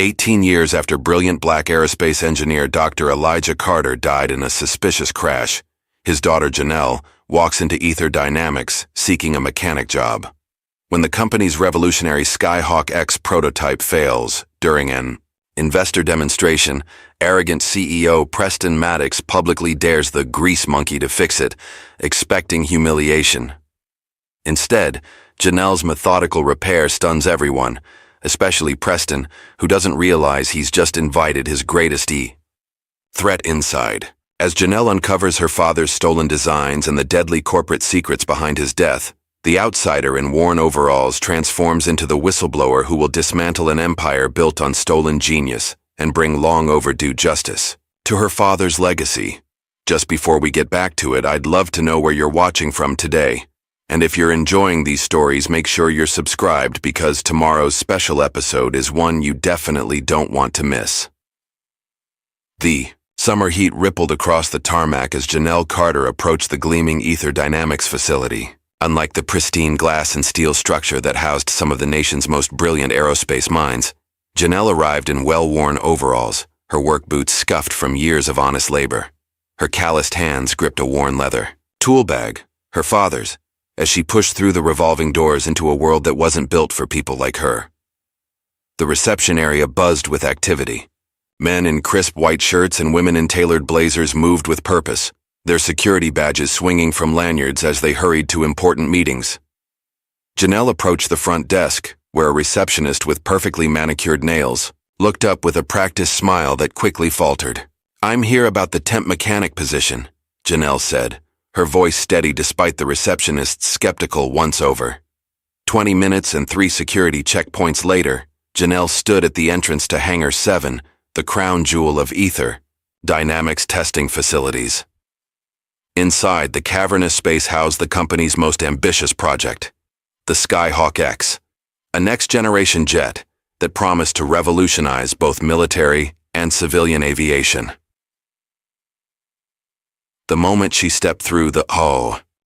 18 years after brilliant black aerospace engineer Dr. Elijah Carter died in a suspicious crash, his daughter Janelle walks into Aether Dynamics seeking a mechanic job. When the company's revolutionary SkyHawk-X prototype fails during an investor demonstration, arrogant CEO Preston Maddox publicly dares the grease monkey to fix it, expecting humiliation. Instead, Janelle's methodical repair stuns everyone, especially Preston, who doesn't realize he's just invited his greatest threat inside. As Janelle uncovers her father's stolen designs and the deadly corporate secrets behind his death, the outsider in worn overalls transforms into the whistleblower who will dismantle an empire built on stolen genius and bring long-overdue justice to her father's legacy. Just before we get back to it, I'd love to know where you're watching from today. And if you're enjoying these stories, make sure you're subscribed because tomorrow's special episode is one you definitely don't want to miss. The summer heat rippled across the tarmac as Janelle Carter approached the gleaming Aether Dynamics facility. Unlike the pristine glass and steel structure that housed some of the nation's most brilliant aerospace minds, Janelle arrived in well-worn overalls, her work boots scuffed from years of honest labor. Her calloused hands gripped a worn leather tool bag, her father's, as she pushed through the revolving doors into a world that wasn't built for people like her. The reception area buzzed with activity. Men in crisp white shirts and women in tailored blazers moved with purpose, their security badges swinging from lanyards as they hurried to important meetings. Janelle approached the front desk, where a receptionist with perfectly manicured nails looked up with a practiced smile that quickly faltered. "I'm here about the temp mechanic position," Janelle said, her voice steady despite the receptionist's skeptical once-over. 20 minutes and 3 security checkpoints later, Janelle stood at the entrance to Hangar 7, the crown jewel of Aether Dynamics testing facilities. Inside, the cavernous space housed the company's most ambitious project, the SkyHawk-X, a next-generation jet that promised to revolutionize both military and civilian aviation. The moment she stepped through the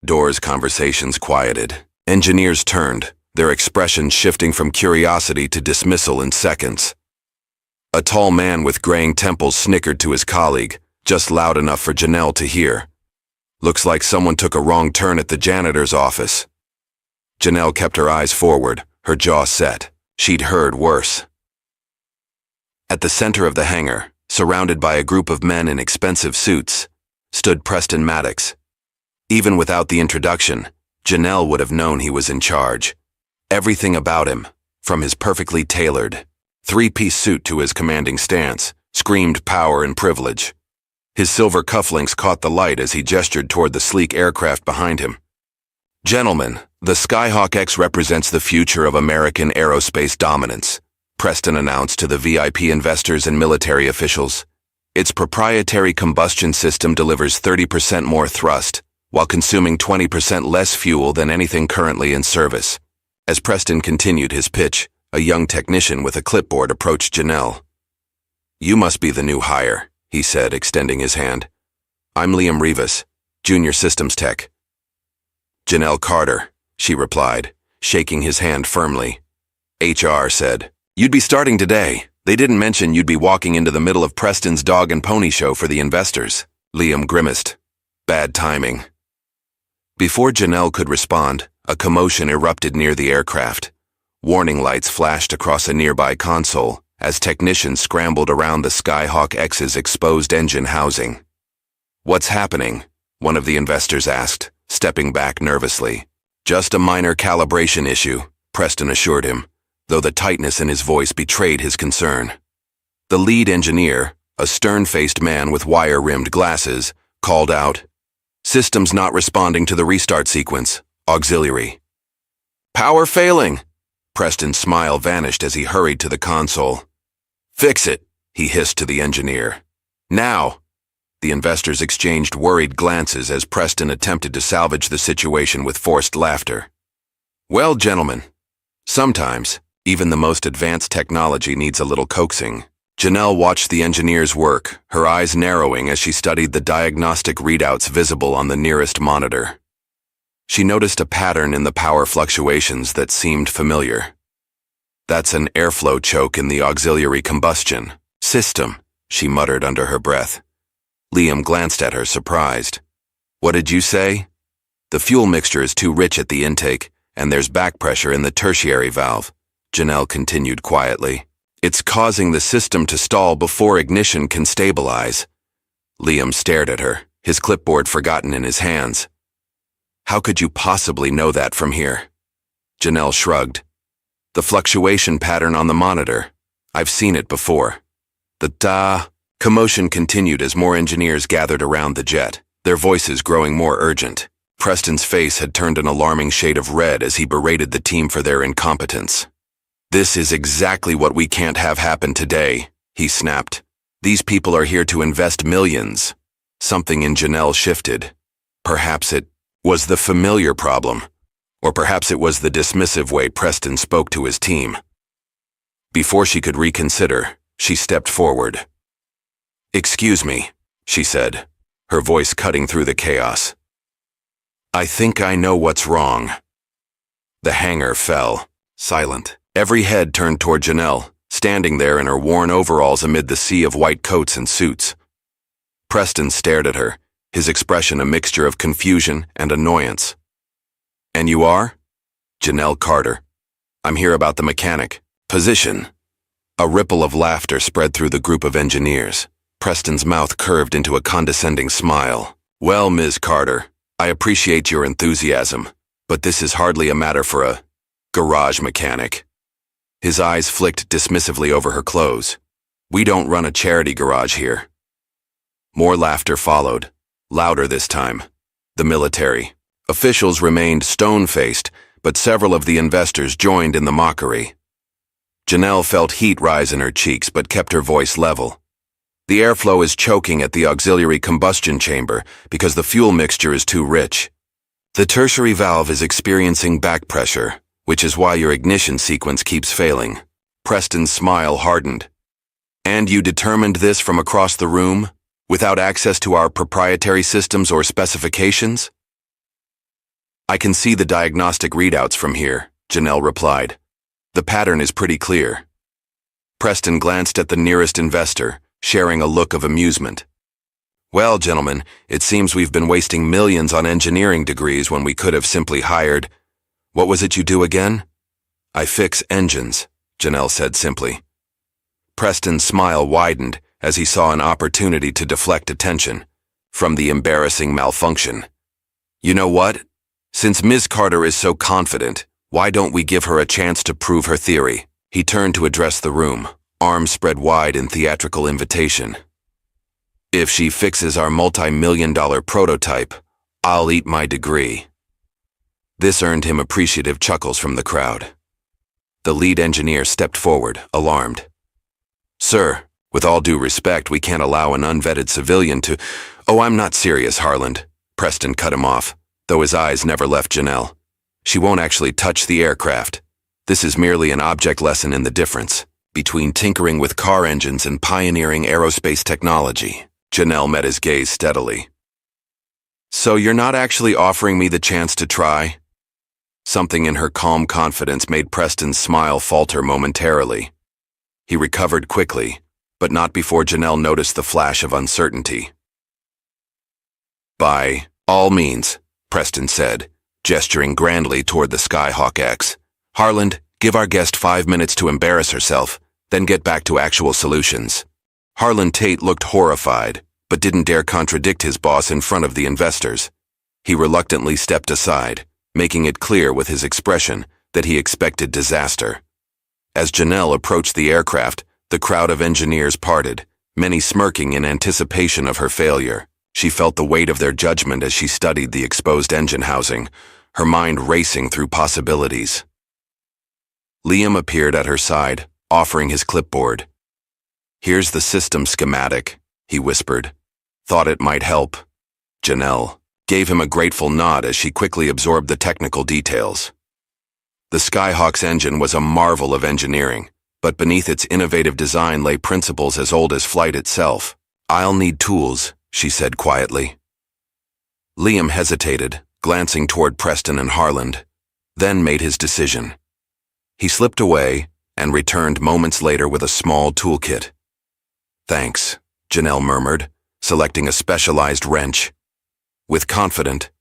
doors, conversations quieted. Engineers turned, their expressions shifting from curiosity to dismissal in seconds. A tall man with graying temples snickered to his colleague, just loud enough for Janelle to hear. "Looks like someone took a wrong turn at the janitor's office." Janelle kept her eyes forward, her jaw set. She'd heard worse. At the center of the hangar, surrounded by a group of men in expensive suits, stood Preston Maddox. Even without the introduction, Janelle would have known he was in charge. Everything about him, from his perfectly tailored three-piece suit to his commanding stance, screamed power and privilege. His silver cufflinks caught the light as he gestured toward the sleek aircraft behind him. "Gentlemen, the SkyHawk-X represents the future of American aerospace dominance," Preston announced to the VIP investors and military officials. Its proprietary combustion system delivers 30% more thrust, while consuming 20% less fuel than anything currently in service. As Preston continued his pitch, a young technician with a clipboard approached Janelle. "You must be the new hire," he said, extending his hand. "I'm Liam Rivas, Junior Systems Tech." "Janelle Carter," she replied, shaking his hand firmly. HR said, "You'd be starting today. They didn't mention you'd be walking into the middle of Preston's dog and pony show for the investors." Liam grimaced. "Bad timing." Before Janelle could respond, a commotion erupted near the aircraft. Warning lights flashed across a nearby console as technicians scrambled around the SkyHawk-X's exposed engine housing. "What's happening?" one of the investors asked, stepping back nervously. "Just a minor calibration issue," Preston assured him, though the tightness in his voice betrayed his concern. The lead engineer, a stern-faced man with wire-rimmed glasses, called out, "Systems not responding to the restart sequence. Auxiliary." "Power failing!" Preston's smile vanished as he hurried to the console. "Fix it," he hissed to the engineer. "Now!" The investors exchanged worried glances as Preston attempted to salvage the situation with forced laughter. "Well, gentlemen, sometimes even the most advanced technology needs a little coaxing." Janelle watched the engineers work, her eyes narrowing as she studied the diagnostic readouts visible on the nearest monitor. She noticed a pattern in the power fluctuations that seemed familiar. That's an airflow choke in the auxiliary combustion system, she muttered under her breath. Liam glanced at her, surprised. What did you say? The fuel mixture is too rich at the intake, and there's back pressure in the tertiary valve, Janelle continued quietly. It's causing the system to stall before ignition can stabilize. Liam stared at her, his clipboard forgotten in his hands. How could you possibly know that from here? Janelle shrugged. The fluctuation pattern on the monitor. I've seen it before. The commotion continued as more engineers gathered around the jet, their voices growing more urgent. Preston's face had turned an alarming shade of red as he berated the team for their incompetence. This is exactly what we can't have happen today, he snapped. These people are here to invest millions. Something in Janelle shifted. Perhaps it was the familiar problem, or perhaps it was the dismissive way Preston spoke to his team. Before she could reconsider, she stepped forward. Excuse me, she said, her voice cutting through the chaos. I think I know what's wrong. The hangar fell, silent. Every head turned toward Janelle, standing there in her worn overalls amid the sea of white coats and suits. Preston stared at her, his expression a mixture of confusion and annoyance. And you are? Janelle Carter. I'm here about the mechanic. Position. A ripple of laughter spread through the group of engineers. Preston's mouth curved into a condescending smile. Well, Ms. Carter, I appreciate your enthusiasm, but this is hardly a matter for a garage mechanic. His eyes flicked dismissively over her clothes. We don't run a charity garage here. More laughter followed, louder this time. The military. Officials remained stone-faced, but several of the investors joined in the mockery. Janelle felt heat rise in her cheeks but kept her voice level. The airflow is choking at the auxiliary combustion chamber because the fuel mixture is too rich. The tertiary valve is experiencing back pressure, which is why your ignition sequence keeps failing. Preston's smile hardened. And you determined this from across the room, without access to our proprietary systems or specifications? I can see the diagnostic readouts from here, Janelle replied. The pattern is pretty clear. Preston glanced at the nearest investor, sharing a look of amusement. Well, gentlemen, it seems we've been wasting millions on engineering degrees when we could have simply hired— What was it you do again? I fix engines, Janelle said simply. Preston's smile widened as he saw an opportunity to deflect attention from the embarrassing malfunction. You know what? Since Ms. Carter is so confident, why don't we give her a chance to prove her theory? He turned to address the room, arms spread wide in theatrical invitation. If she fixes our multi-million-dollar prototype, I'll eat my degree. This earned him appreciative chuckles from the crowd. The lead engineer stepped forward, alarmed. Sir, with all due respect, we can't allow an unvetted civilian to— Oh, I'm not serious, Harland. Preston cut him off, though his eyes never left Janelle. She won't actually touch the aircraft. This is merely an object lesson in the difference between tinkering with car engines and pioneering aerospace technology. Janelle met his gaze steadily. So you're not actually offering me the chance to try? Something in her calm confidence made Preston's smile falter momentarily. He recovered quickly, but not before Janelle noticed the flash of uncertainty. By all means, Preston said, gesturing grandly toward the SkyHawk-X. Harland, give our guest 5 minutes to embarrass herself, then get back to actual solutions. Harland Tate looked horrified, but didn't dare contradict his boss in front of the investors. He reluctantly stepped aside, making it clear with his expression that he expected disaster. As Janelle approached the aircraft, the crowd of engineers parted, many smirking in anticipation of her failure. She felt the weight of their judgment as she studied the exposed engine housing, her mind racing through possibilities. Liam appeared at her side, offering his clipboard. Here's the system schematic, he whispered. Thought it might help. Janelle gave him a grateful nod as she quickly absorbed the technical details. The Skyhawk's engine was a marvel of engineering, but beneath its innovative design lay principles as old as flight itself. I'll need tools, she said quietly. Liam hesitated, glancing toward Preston and Harland, then made his decision. He slipped away, and returned moments later with a small toolkit. "Thanks," Janelle murmured, selecting a specialized wrench. With confident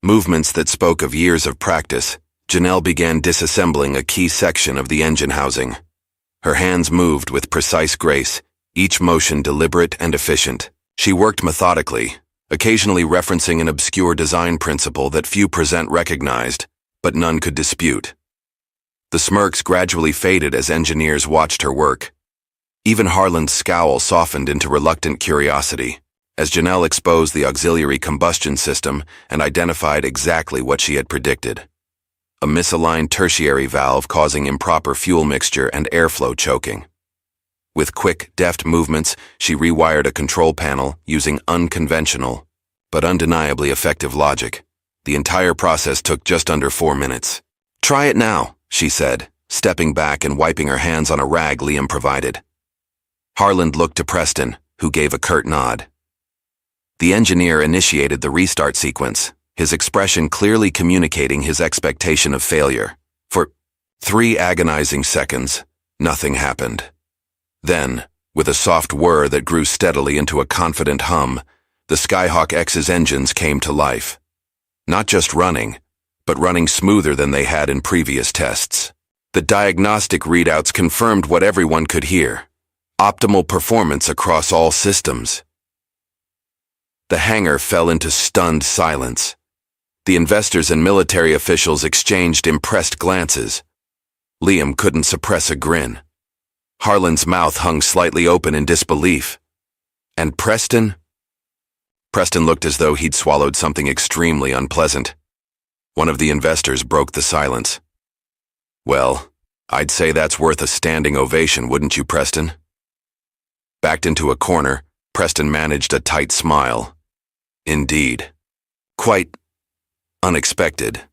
movements that spoke of years of practice, Janelle began disassembling a key section of the engine housing. Her hands moved with precise grace, each motion deliberate and efficient. She worked methodically, occasionally referencing an obscure design principle that few present recognized, but none could dispute. The smirks gradually faded as engineers watched her work. Even Harlan's scowl softened into reluctant curiosity, as Janelle exposed the auxiliary combustion system and identified exactly what she had predicted: a misaligned tertiary valve causing improper fuel mixture and airflow choking. With quick, deft movements, she rewired a control panel using unconventional, but undeniably effective logic. The entire process took just under 4 minutes. "Try it now," she said, stepping back and wiping her hands on a rag Liam provided. Harlan looked to Preston, who gave a curt nod. The engineer initiated the restart sequence, his expression clearly communicating his expectation of failure. For 3 agonizing seconds, nothing happened. Then, with a soft whir that grew steadily into a confident hum, the SkyHawk-X's engines came to life. Not just running, but running smoother than they had in previous tests. The diagnostic readouts confirmed what everyone could hear: optimal performance across all systems. The hangar fell into stunned silence. The investors and military officials exchanged impressed glances. Liam couldn't suppress a grin. Harlan's mouth hung slightly open in disbelief. And Preston? Preston looked as though he'd swallowed something extremely unpleasant. One of the investors broke the silence. "Well, I'd say that's worth a standing ovation, wouldn't you, Preston?" Backed into a corner, Preston managed a tight smile. "Indeed. Quite unexpected."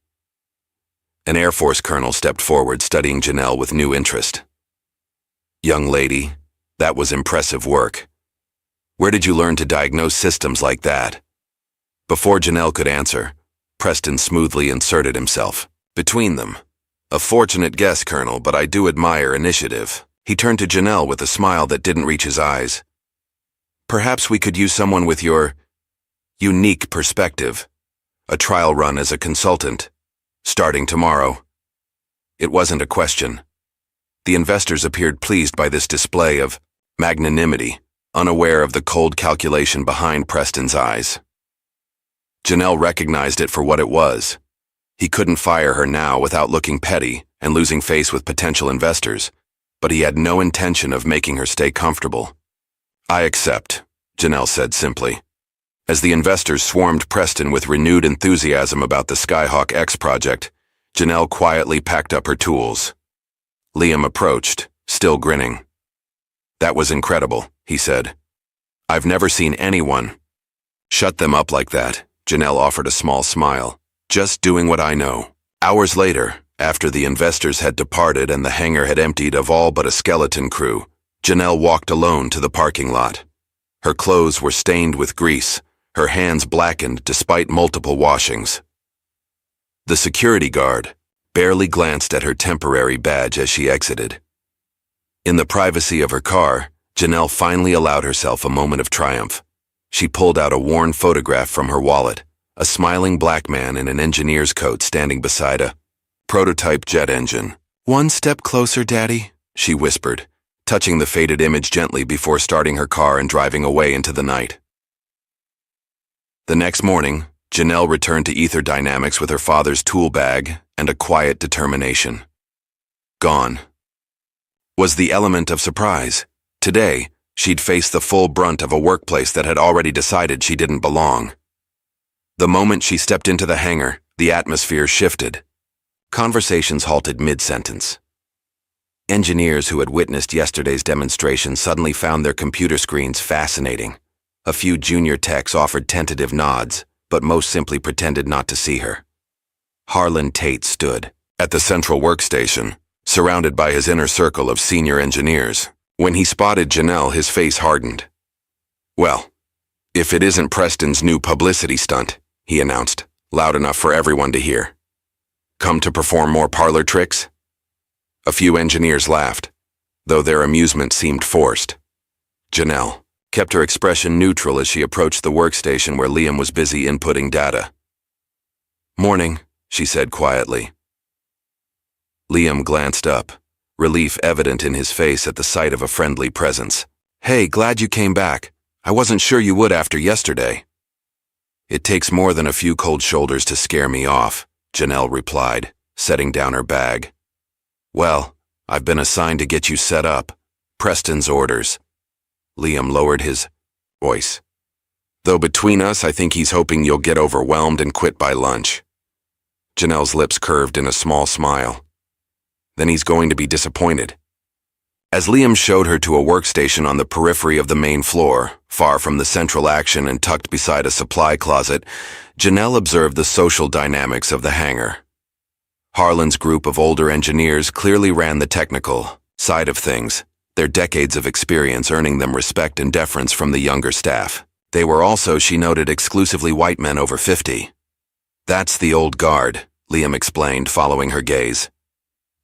An Air Force colonel stepped forward, studying Janelle with new interest. "Young lady, that was impressive work. Where did you learn to diagnose systems like that?" Before Janelle could answer, Preston smoothly inserted himself between them. "A fortunate guess, Colonel, but I do admire initiative." He turned to Janelle with a smile that didn't reach his eyes. "Perhaps we could use someone with your unique perspective. A trial run as a consultant, starting tomorrow." It wasn't a question. The investors appeared pleased by this display of magnanimity, unaware of the cold calculation behind Preston's eyes. Janelle recognized it for what it was. He couldn't fire her now without looking petty and losing face with potential investors, but he had no intention of making her stay comfortable. "I accept," Janelle said simply. As the investors swarmed Preston with renewed enthusiasm about the SkyHawk-X project, Janelle quietly packed up her tools. Liam approached, still grinning. "That was incredible," he said. "I've never seen anyone shut them up like that." Janelle offered a small smile. "Just doing what I know." Hours later, after the investors had departed and the hangar had emptied of all but a skeleton crew, Janelle walked alone to the parking lot. Her clothes were stained with grease, her hands blackened despite multiple washings. The security guard barely glanced at her temporary badge as she exited. In the privacy of her car, Janelle finally allowed herself a moment of triumph. She pulled out a worn photograph from her wallet, a smiling black man in an engineer's coat standing beside a prototype jet engine. "One step closer, Daddy," she whispered, touching the faded image gently before starting her car and driving away into the night. The next morning, Janelle returned to Aether Dynamics with her father's tool bag and a quiet determination. Gone was the element of surprise. Today, she'd face the full brunt of a workplace that had already decided she didn't belong. The moment she stepped into the hangar, the atmosphere shifted. Conversations halted mid-sentence. Engineers who had witnessed yesterday's demonstration suddenly found their computer screens fascinating. A few junior techs offered tentative nods, but most simply pretended not to see her. Harlan Tate stood at the central workstation, surrounded by his inner circle of senior engineers. When he spotted Janelle, his face hardened. "Well, if it isn't Preston's new publicity stunt," he announced, loud enough for everyone to hear. "Come to perform more parlor tricks?" A few engineers laughed, though their amusement seemed forced. Janelle kept her expression neutral as she approached the workstation where Liam was busy inputting data. "Morning," she said quietly. Liam glanced up, relief evident in his face at the sight of a friendly presence. "Hey, glad you came back. I wasn't sure you would after yesterday." "It takes more than a few cold shoulders to scare me off," Janelle replied, setting down her bag. "Well, I've been assigned to get you set up. Preston's orders." Liam lowered his voice. "Though between us, I think he's hoping you'll get overwhelmed and quit by lunch." Janelle's lips curved in a small smile. "Then he's going to be disappointed." As Liam showed her to a workstation on the periphery of the main floor, far from the central action and tucked beside a supply closet, Janelle observed the social dynamics of the hangar. Harlan's group of older engineers clearly ran the technical side of things, their decades of experience earning them respect and deference from the younger staff. They were also, she noted, exclusively white men over 50. "That's the old guard," Liam explained, following her gaze.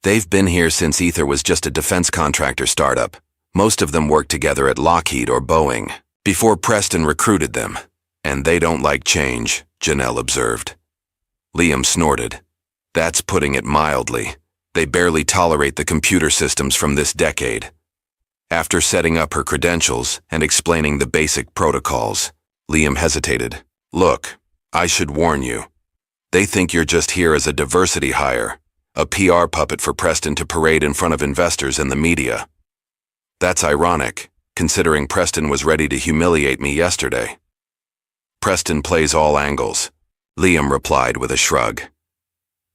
"They've been here since Aether was just a defense contractor startup. Most of them worked together at Lockheed or Boeing before Preston recruited them. And they don't like change," Janelle observed. Liam snorted. "That's putting it mildly. They barely tolerate the computer systems from this decade." After setting up her credentials and explaining the basic protocols, Liam hesitated. "Look, I should warn you. They think you're just here as a diversity hire, a PR puppet for Preston to parade in front of investors and the media. That's ironic, considering Preston was ready to humiliate me yesterday." "Preston plays all angles," Liam replied with a shrug.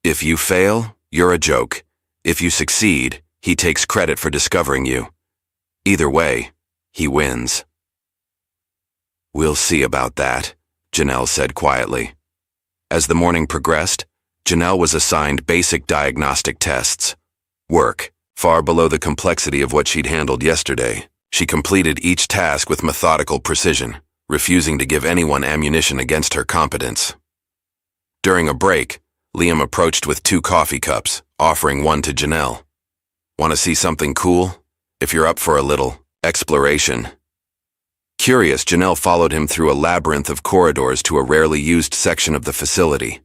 "If you fail, you're a joke. If you succeed, he takes credit for discovering you. Either way, he wins." "We'll see about that," Janelle said quietly. As the morning progressed, Janelle was assigned basic diagnostic tests. Work, far below the complexity of what she'd handled yesterday. She completed each task with methodical precision, refusing to give anyone ammunition against her competence. During a break, Liam approached with 2 coffee cups, offering one to Janelle. "Want to see something cool? If you're up for a little exploration." Curious, Janelle followed him through a labyrinth of corridors to a rarely used section of the facility.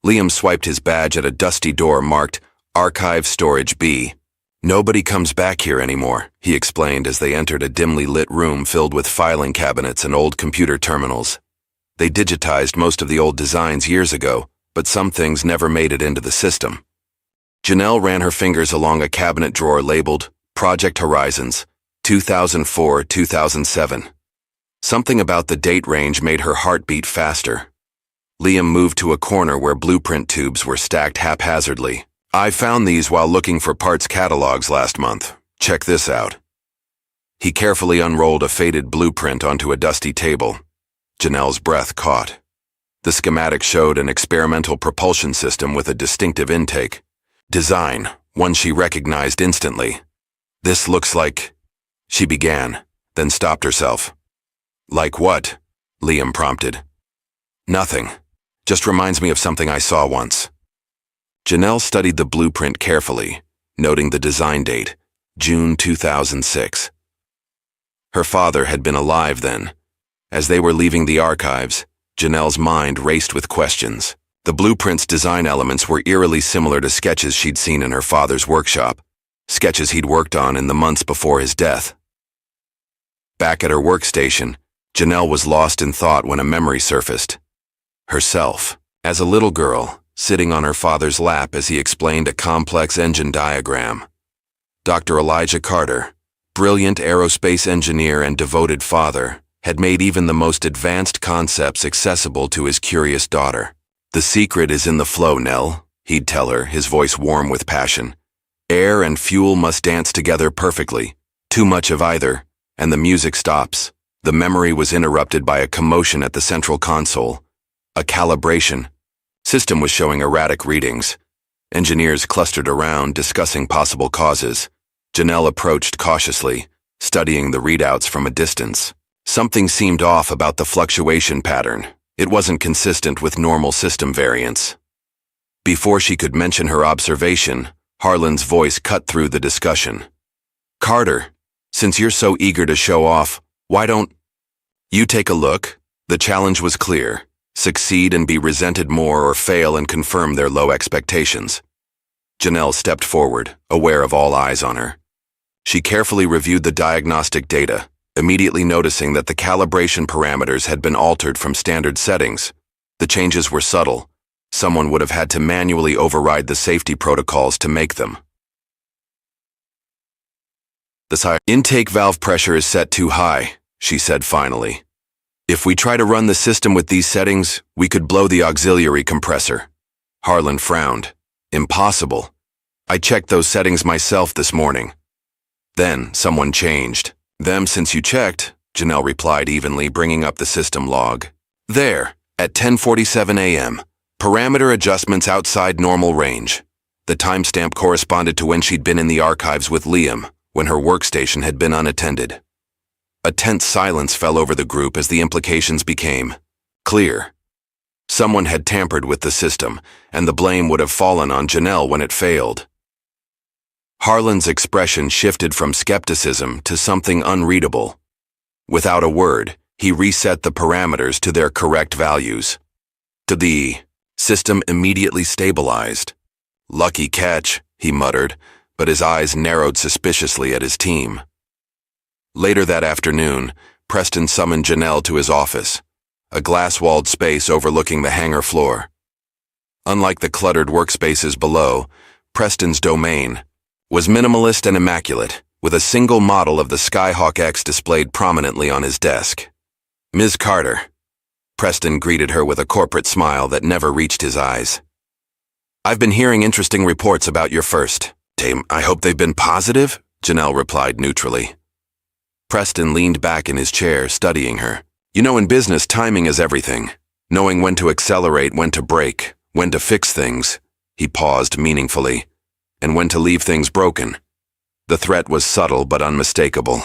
Liam swiped his badge at a dusty door marked Archive Storage B. "Nobody comes back here anymore," he explained as they entered a dimly lit room filled with filing cabinets and old computer terminals. They digitized most of the old designs years ago, but some things never made it into the system. Janelle ran her fingers along a cabinet drawer labeled Project Horizons, 2004-2007. Something about the date range made her heart beat faster. Liam moved to a corner where blueprint tubes were stacked haphazardly. "I found these while looking for parts catalogs last month. Check this out." He carefully unrolled a faded blueprint onto a dusty table. Janelle's breath caught. The schematic showed an experimental propulsion system with a distinctive intake. Design, one she recognized instantly. "This looks like..." she began, then stopped herself. "Like what?" Liam prompted. "Nothing. Just reminds me of something I saw once." Janelle studied the blueprint carefully, noting the design date, June 2006. Her father had been alive then. As they were leaving the archives, Janelle's mind raced with questions. The blueprint's design elements were eerily similar to sketches she'd seen in her father's workshop, sketches he'd worked on in the months before his death. Back at her workstation, Janelle was lost in thought when a memory surfaced. Herself, as a little girl, sitting on her father's lap as he explained a complex engine diagram. Dr. Elijah Carter, brilliant aerospace engineer and devoted father, had made even the most advanced concepts accessible to his curious daughter. "The secret is in the flow, Nell," he'd tell her, his voice warm with passion. "Air and fuel must dance together perfectly. Too much of either, and the music stops." The memory was interrupted by a commotion at the central console. A calibration. System was showing erratic readings. Engineers clustered around, discussing possible causes. Janelle approached cautiously, studying the readouts from a distance. Something seemed off about the fluctuation pattern. It wasn't consistent with normal system variants. Before she could mention her observation, Harlan's voice cut through the discussion. Carter, since you're so eager to show off, why don't you take a look? The challenge was clear. Succeed and be resented more, or fail and confirm their low expectations. Janelle stepped forward, aware of all eyes on her. She carefully reviewed the diagnostic data, immediately noticing that the calibration parameters had been altered from standard settings. The changes were subtle. Someone would have had to manually override the safety protocols to make them. The intake valve pressure is set too high, she said finally. If we try to run the system with these settings, we could blow the auxiliary compressor. Harlan frowned. Impossible. I checked those settings myself this morning. Then someone changed. Them since you checked, Janelle replied evenly, bringing up the system log. There, at 10:47 a.m., parameter adjustments outside normal range. The timestamp corresponded to when she'd been in the archives with Liam, when her workstation had been unattended. A tense silence fell over the group as the implications became clear. Someone had tampered with the system, and the blame would have fallen on Janelle when it failed. Harlan's expression shifted from skepticism to something unreadable. Without a word, he reset the parameters to their correct values. The system immediately stabilized. Lucky catch, he muttered, but his eyes narrowed suspiciously at his team. Later that afternoon, Preston summoned Janelle to his office, a glass-walled space overlooking the hangar floor. Unlike the cluttered workspaces below, Preston's domain was minimalist and immaculate, with a single model of the SkyHawk-X displayed prominently on his desk. Ms. Carter. Preston greeted her with a corporate smile that never reached his eyes. I've been hearing interesting reports about your first team. I hope they've been positive, Janelle replied neutrally. Preston leaned back in his chair, studying her. You know, in business, timing is everything. Knowing when to accelerate, when to brake, when to fix things. He paused meaningfully. And when to leave things broken. The threat was subtle but unmistakable.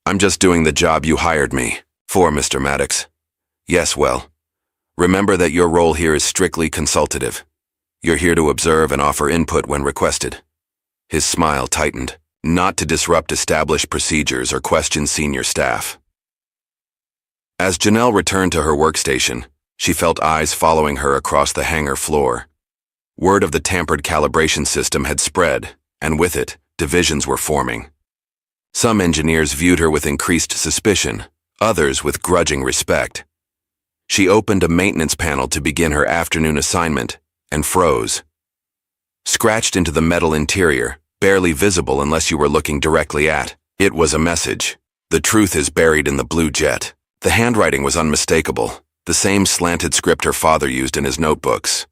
I'm just doing the job you hired me for, Mr. Maddox. Yes, well. Remember that your role here is strictly consultative. You're here to observe and offer input when requested. His smile tightened. Not to disrupt established procedures or question senior staff. As Janelle returned to her workstation, she felt eyes following her across the hangar floor. Word of the tampered calibration system had spread, and with it, divisions were forming. Some engineers viewed her with increased suspicion, others with grudging respect. She opened a maintenance panel to begin her afternoon assignment, and froze. Scratched into the metal interior, barely visible unless you were looking directly at, it was a message. The truth is buried in the blue jet. The handwriting was unmistakable, the same slanted script her father used in his notebooks.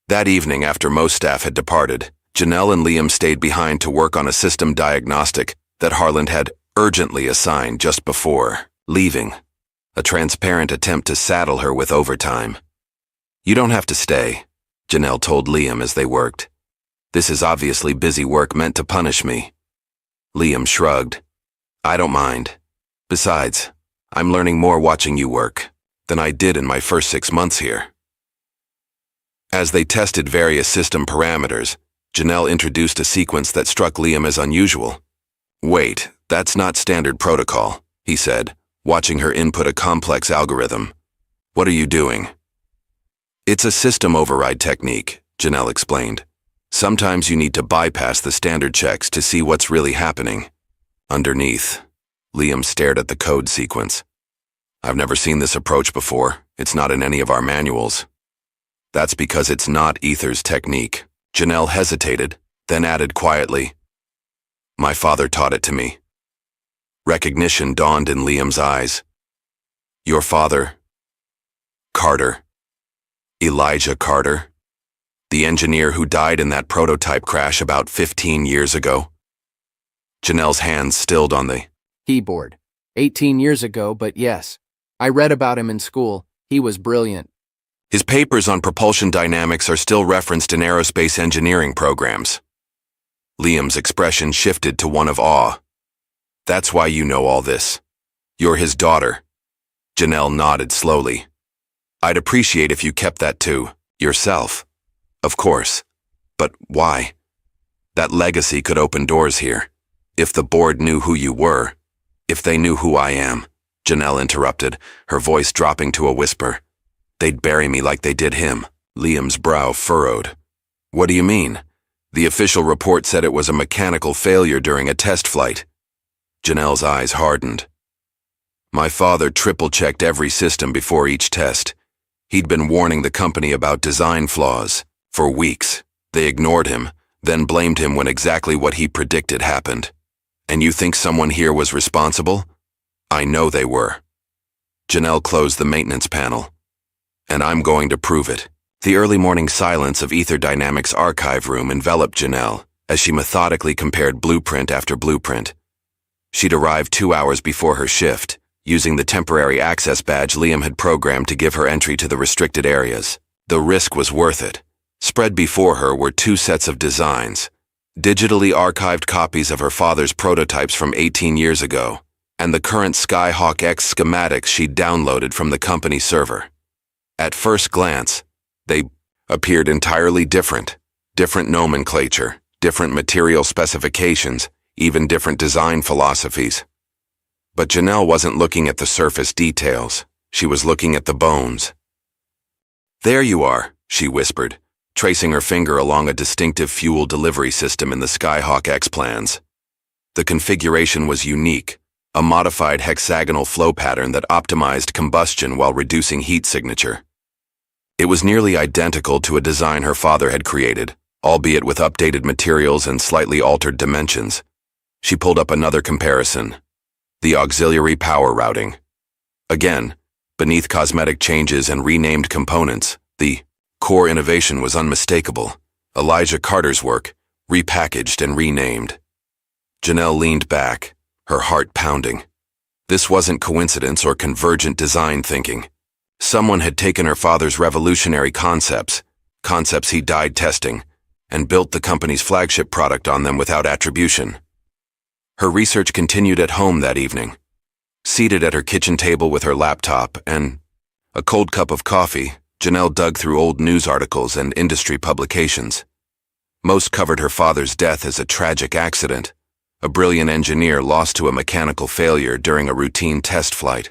That evening, after most staff had departed, Janelle and Liam stayed behind to work on a system diagnostic that Harlan had urgently assigned just before leaving. A transparent attempt to saddle her with overtime. You don't have to stay, Janelle told Liam as they worked. This is obviously busy work meant to punish me. Liam shrugged. I don't mind. Besides, I'm learning more watching you work than I did in my first 6 months here. As they tested various system parameters, Janelle introduced a sequence that struck Liam as unusual. Wait, that's not standard protocol, he said, watching her input a complex algorithm. What are you doing? It's a system override technique, Janelle explained. Sometimes you need to bypass the standard checks to see what's really happening. Underneath, Liam stared at the code sequence. I've never seen this approach before. It's not in any of our manuals. That's because it's not Aether's technique. Janelle hesitated, then added quietly, My father taught it to me. Recognition dawned in Liam's eyes. Your father? Carter. Elijah Carter? The engineer who died in that prototype crash about 15 years ago? Janelle's hands stilled on the keyboard. 18 years ago, but yes. I read about him in school. He was brilliant. His papers on propulsion dynamics are still referenced in aerospace engineering programs. Liam's expression shifted to one of awe. That's why you know all this. You're his daughter. Janelle nodded slowly. I'd appreciate if you kept that to yourself. Of course. But why? That legacy could open doors here. If the board knew who you were, if they knew who I am, Janelle interrupted, her voice dropping to a whisper. They'd bury me like they did him. Liam's brow furrowed. What do you mean? The official report said it was a mechanical failure during a test flight. Janelle's eyes hardened. My father triple-checked every system before each test. He'd been warning the company about design flaws. For weeks, they ignored him, then blamed him when exactly what he predicted happened. And you think someone here was responsible? I know they were. Janelle closed the maintenance panel. And I'm going to prove it. The early morning silence of Aether Dynamics' archive room enveloped Janelle as she methodically compared blueprint after blueprint. She'd arrived 2 hours before her shift, using the temporary access badge Liam had programmed to give her entry to the restricted areas. The risk was worth it. Spread before her were 2 sets of designs, digitally archived copies of her father's prototypes from 18 years ago, and the current SkyHawk-X schematics she'd downloaded from the company server. At first glance, they appeared entirely different. Different nomenclature, different material specifications, even different design philosophies. But Janelle wasn't looking at the surface details. She was looking at the bones. There you are, she whispered, tracing her finger along a distinctive fuel delivery system in the SkyHawk-X plans. The configuration was unique, a modified hexagonal flow pattern that optimized combustion while reducing heat signature. It was nearly identical to a design her father had created, albeit with updated materials and slightly altered dimensions. She pulled up another comparison. The auxiliary power routing. Again, beneath cosmetic changes and renamed components, the core innovation was unmistakable. Elijah Carter's work, repackaged and renamed. Janelle leaned back, her heart pounding. This wasn't coincidence or convergent design thinking. Someone had taken her father's revolutionary concepts he died testing, and built the company's flagship product on them without attribution. Her research continued at home that evening. Seated at her kitchen table with her laptop and a cold cup of coffee, Janelle dug through old news articles and industry publications. Most covered her father's death as a tragic accident, a brilliant engineer lost to a mechanical failure during a routine test flight.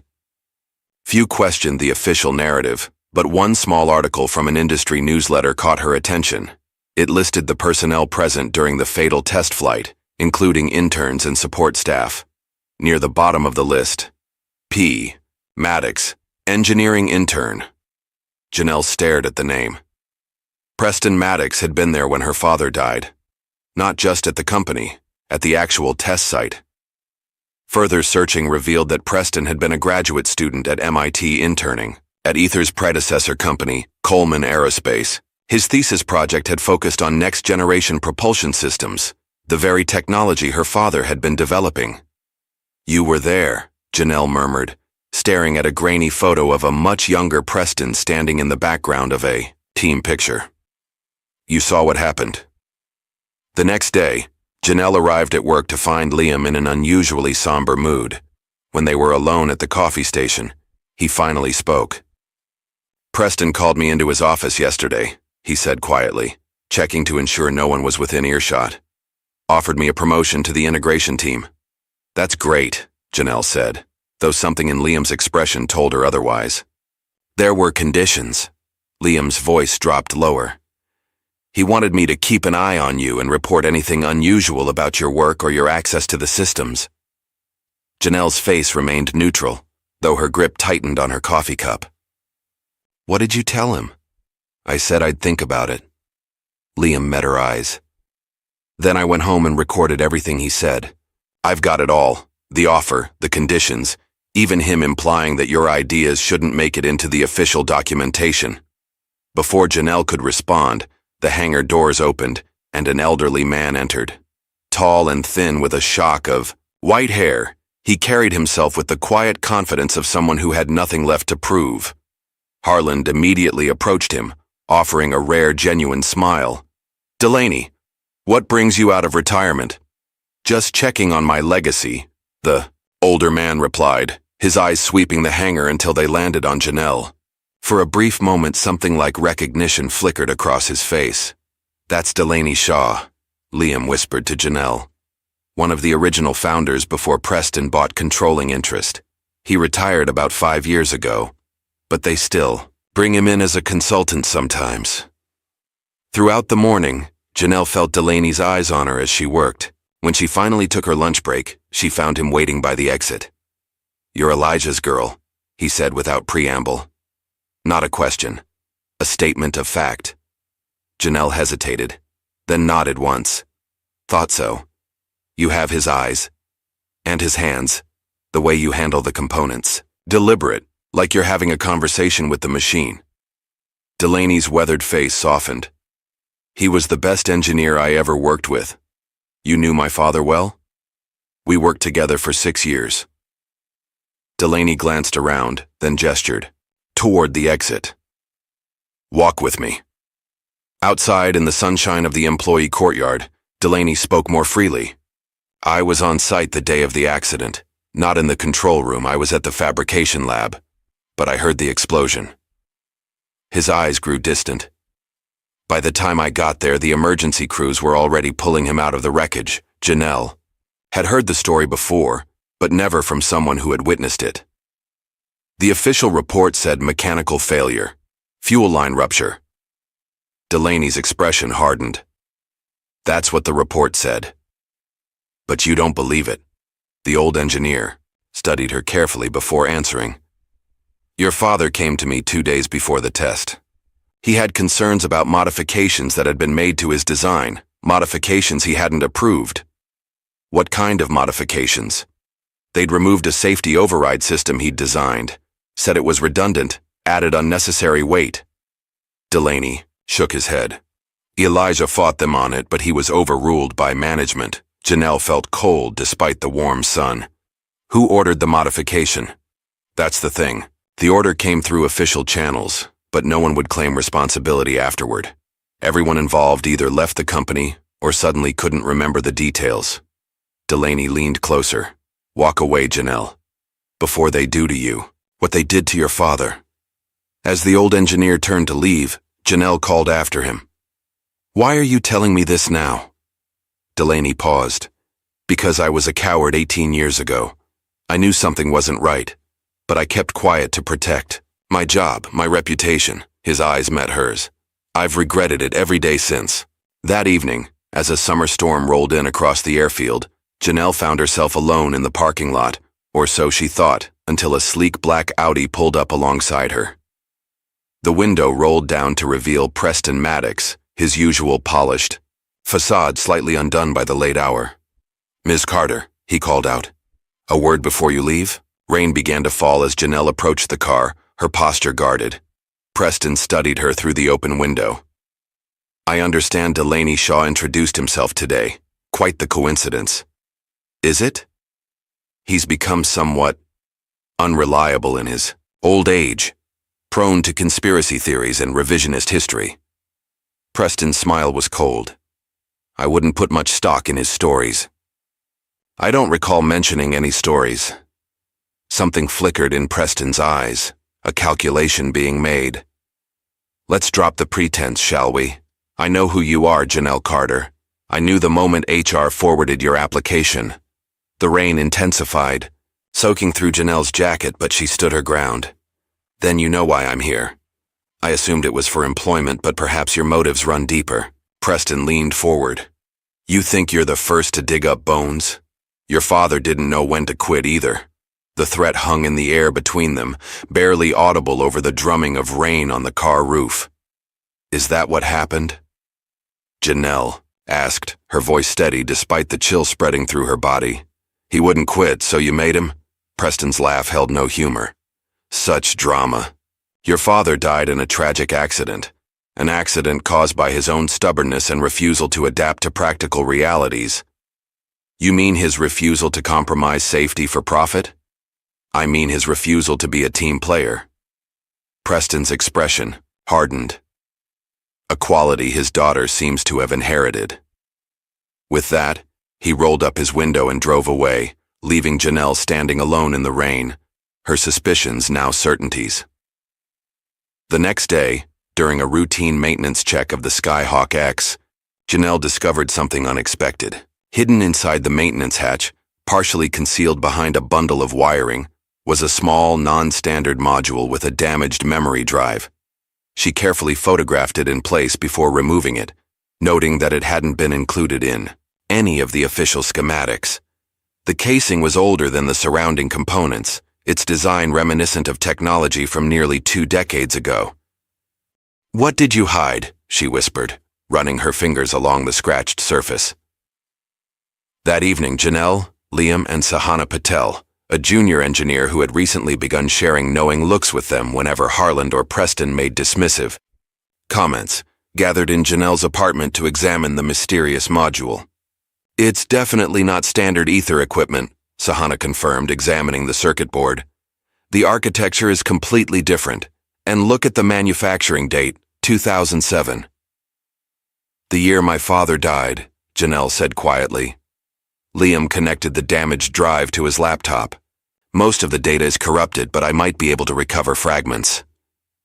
Few questioned the official narrative, but one small article from an industry newsletter caught her attention. It listed the personnel present during the fatal test flight, including interns and support staff. Near the bottom of the list, P. Maddox, engineering intern. Janelle stared at the name. Preston Maddox had been there when her father died. Not just at the company, at the actual test site. Further searching revealed that Preston had been a graduate student at MIT interning at Aether's predecessor company, Coleman Aerospace. His thesis project had focused on next-generation propulsion systems, the very technology her father had been developing. You were there, Janelle murmured, staring at a grainy photo of a much younger Preston standing in the background of a team picture. You saw what happened. The next day, Janelle arrived at work to find Liam in an unusually somber mood. When they were alone at the coffee station, he finally spoke. Preston called me into his office yesterday, he said quietly, checking to ensure no one was within earshot. Offered me a promotion to the integration team. That's great, Janelle said, though something in Liam's expression told her otherwise. There were conditions. Liam's voice dropped lower. He wanted me to keep an eye on you and report anything unusual about your work or your access to the systems. Janelle's face remained neutral, though her grip tightened on her coffee cup. What did you tell him? I said I'd think about it. Liam met her eyes. Then I went home and recorded everything he said. I've got it all, the offer, the conditions, even him implying that your ideas shouldn't make it into the official documentation. Before Janelle could respond, the hangar doors opened, and an elderly man entered. Tall and thin with a shock of white hair, he carried himself with the quiet confidence of someone who had nothing left to prove. Harland immediately approached him, offering a rare, genuine smile. Delaney, what brings you out of retirement? Just checking on my legacy, the older man replied, his eyes sweeping the hangar until they landed on Janelle. For a brief moment, something like recognition flickered across his face. That's Delaney Shaw. Liam whispered to Janelle. One of the original founders before Preston bought controlling interest. He retired about 5 years ago, but they still bring him in as a consultant sometimes. Throughout the morning, Janelle felt Delaney's eyes on her as she worked. When she finally took her lunch break, she found him waiting by the exit. "You're Elijah's girl," he said without preamble. Not a question, a statement of fact. Janelle hesitated, then nodded once. "Thought so. You have his eyes. And his hands. The way you handle the components. Deliberate, like you're having a conversation with the machine." Delaney's weathered face softened. "He was the best engineer I ever worked with. You knew my father well?" "We worked together for 6 years. Delaney glanced around, then gestured toward the exit. "Walk with me." Outside in the sunshine of the employee courtyard, Delaney spoke more freely. "I was on site the day of the accident. Not in the control room, I was at the fabrication lab. But I heard the explosion." His eyes grew distant. "By the time I got there, the emergency crews were already pulling him out of the wreckage." Janelle had heard the story before, but never from someone who had witnessed it. The official report said mechanical failure, fuel line rupture. Delaney's expression hardened. "That's what the report said." "But you don't believe it." The old engineer studied her carefully before answering. "Your father came to me 2 days before the test. He had concerns about modifications that had been made to his design, modifications he hadn't approved." "What kind of modifications?" "They'd removed a safety override system he'd designed, said it was redundant, added unnecessary weight." Delaney shook his head. "Elijah fought them on it, but he was overruled by management." Janelle felt cold despite the warm sun. "Who ordered the modification?" "That's the thing. The order came through official channels, but no one would claim responsibility afterward. Everyone involved either left the company or suddenly couldn't remember the details." Delaney leaned closer. "Walk away, Janelle. Before they do to you what they did to your father." As the old engineer turned to leave, Janelle called after him. "Why are you telling me this now?" Delaney paused. "Because I was a coward 18 years ago. I knew something wasn't right, but I kept quiet to protect my job, my reputation." His eyes met hers. "I've regretted it every day since." That evening, as a summer storm rolled in across the airfield, Janelle found herself alone in the parking lot, or so she thought, until a sleek black Audi pulled up alongside her. The window rolled down to reveal Preston Maddox, his usual polished facade slightly undone by the late hour. "Ms. Carter," he called out. "A word before you leave?" Rain began to fall as Janelle approached the car, her posture guarded. Preston studied her through the open window. "I understand Delaney Shaw introduced himself today. Quite the coincidence." "Is it?" "He's become somewhat unreliable in his old age, prone to conspiracy theories and revisionist history." Preston's smile was cold. "I wouldn't put much stock in his stories." "I don't recall mentioning any stories." Something flickered in Preston's eyes, a calculation being made. "Let's drop the pretense, shall we? I know who you are, Janelle Carter. I knew the moment HR forwarded your application." The rain intensified, soaking through Janelle's jacket, but she stood her ground. "Then you know why I'm here. I assumed it was for employment, but perhaps your motives run deeper." Preston leaned forward. "You think you're the first to dig up bones? Your father didn't know when to quit either." The threat hung in the air between them, barely audible over the drumming of rain on the car roof. "Is that what happened?" Janelle asked, her voice steady despite the chill spreading through her body. "He wouldn't quit, so you made him?" Preston's laugh held no humor. "Such drama. Your father died in a tragic accident. An accident caused by his own stubbornness and refusal to adapt to practical realities." "You mean his refusal to compromise safety for profit?" "I mean his refusal to be a team player." Preston's expression hardened. A quality his daughter seems to have inherited. With that, he rolled up his window and drove away, leaving Janelle standing alone in the rain, her suspicions now certainties. The next day, during a routine maintenance check of the SkyHawk-X, Janelle discovered something unexpected. Hidden inside the maintenance hatch, partially concealed behind a bundle of wiring, was a small, non-standard module with a damaged memory drive. She carefully photographed it in place before removing it, noting that it hadn't been included in any of the official schematics. The casing was older than the surrounding components, its design reminiscent of technology from nearly 2 decades ago. "What did you hide?" she whispered, running her fingers along the scratched surface. That evening, Janelle, Liam, and Sahana Patel, a junior engineer who had recently begun sharing knowing looks with them whenever Harland or Preston made dismissive comments, gathered in Janelle's apartment to examine the mysterious module. "It's definitely not standard Aether equipment," Sahana confirmed, examining the circuit board. "The architecture is completely different, and look at the manufacturing date, 2007. "The year my father died," Janelle said quietly. Liam connected the damaged drive to his laptop. "Most of the data is corrupted, but I might be able to recover fragments."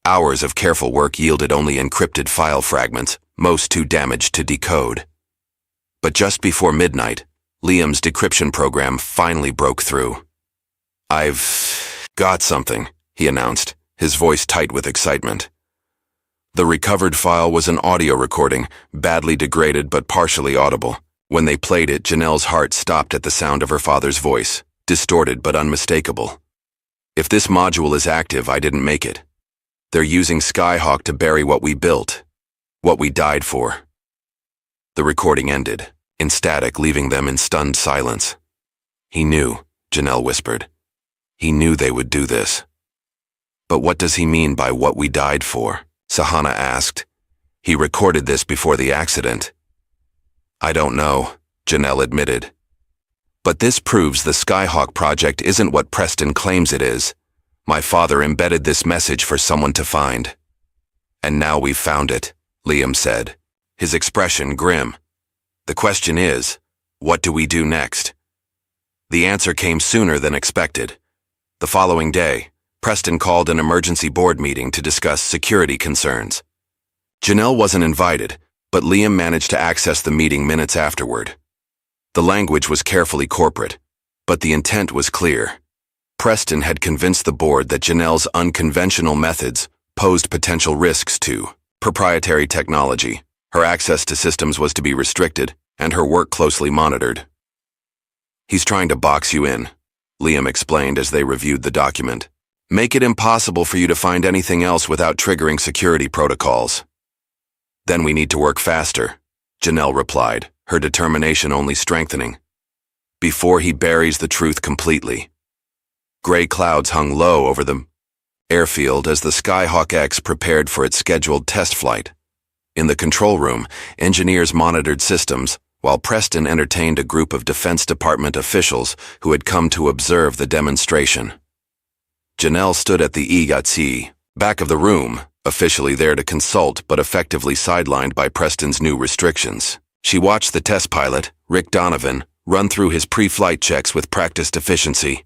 Hours of careful work yielded only encrypted file fragments, most too damaged to decode. But just before midnight, Liam's decryption program finally broke through. "I've got something," he announced, his voice tight with excitement. The recovered file was an audio recording, badly degraded but partially audible. When they played it, Janelle's heart stopped at the sound of her father's voice, distorted but unmistakable. "If this module is active, I didn't make it. They're using SkyHawk to bury what we built, what we died for." The recording ended, in static, leaving them in stunned silence. "He knew," Janelle whispered. "He knew they would do this." "But what does he mean by what we died for?" Sahana asked. "He recorded this before the accident." "I don't know," Janelle admitted. "But this proves the SkyHawk project isn't what Preston claims it is. My father embedded this message for someone to find." "And now we've found it," Liam said, his expression grim. "The question is, what do we do next?" The answer came sooner than expected. The following day, Preston called an emergency board meeting to discuss security concerns. Janelle wasn't invited, but Liam managed to access the meeting minutes afterward. The language was carefully corporate, but the intent was clear. Preston had convinced the board that Janelle's unconventional methods posed potential risks to proprietary technology. Her access to systems was to be restricted, and her work closely monitored. "He's trying to box you in," Liam explained as they reviewed the document. "Make it impossible for you to find anything else without triggering security protocols." "Then we need to work faster," Janelle replied, her determination only strengthening. "Before he buries the truth completely." Gray clouds hung low over the airfield as the SkyHawk-X prepared for its scheduled test flight. In the control room, engineers monitored systems, while Preston entertained a group of Defense Department officials who had come to observe the demonstration. Janelle stood at the EGATC, back of the room, officially there to consult but effectively sidelined by Preston's new restrictions. She watched the test pilot, Rick Donovan, run through his pre-flight checks with practiced efficiency.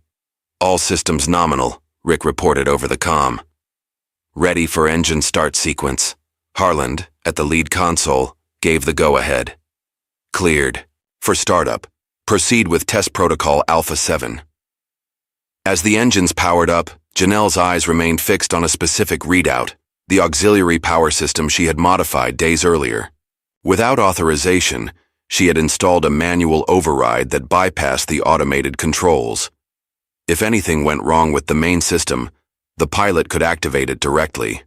"All systems nominal," Rick reported over the comm. "Ready for engine start sequence." Harland, at the lead console, gave the go-ahead. "Cleared. For startup, proceed with test protocol Alpha 7. As the engines powered up, Janelle's eyes remained fixed on a specific readout, the auxiliary power system she had modified days earlier. Without authorization, she had installed a manual override that bypassed the automated controls. If anything went wrong with the main system, the pilot could activate it directly.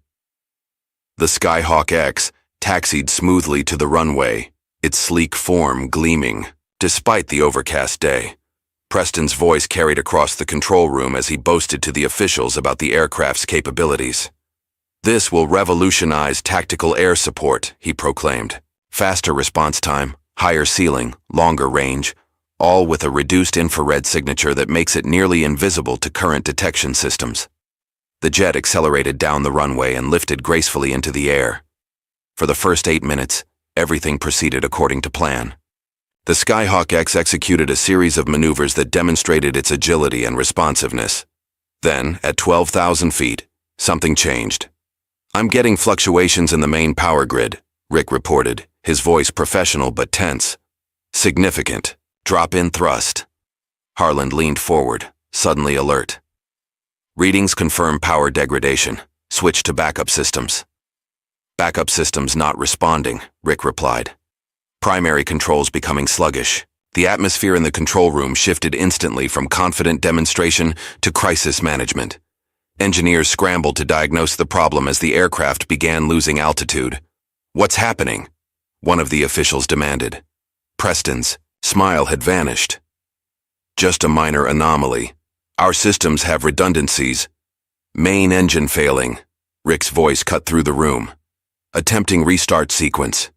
The SkyHawk-X taxied smoothly to the runway, its sleek form gleaming, despite the overcast day. Preston's voice carried across the control room as he boasted to the officials about the aircraft's capabilities. "This will revolutionize tactical air support," he proclaimed. "Faster response time, higher ceiling, longer range, all with a reduced infrared signature that makes it nearly invisible to current detection systems." The jet accelerated down the runway and lifted gracefully into the air. For the first 8 minutes, everything proceeded according to plan. The SkyHawk-X executed a series of maneuvers that demonstrated its agility and responsiveness. Then, at 12,000 feet, something changed. "I'm getting fluctuations in the main power grid," Rick reported, his voice professional but tense. Significant. Drop-in thrust. Harland leaned forward, suddenly alert. Readings confirm power degradation. Switch to backup systems. Backup systems not responding, Rick replied. Primary controls becoming sluggish. The atmosphere in the control room shifted instantly from confident demonstration to crisis management. Engineers scrambled to diagnose the problem as the aircraft began losing altitude. "What's happening?" one of the officials demanded. Preston's smile had vanished. "Just a minor anomaly. Our systems have redundancies. Main engine failing." Rick's voice cut through the room. Attempting restart sequence.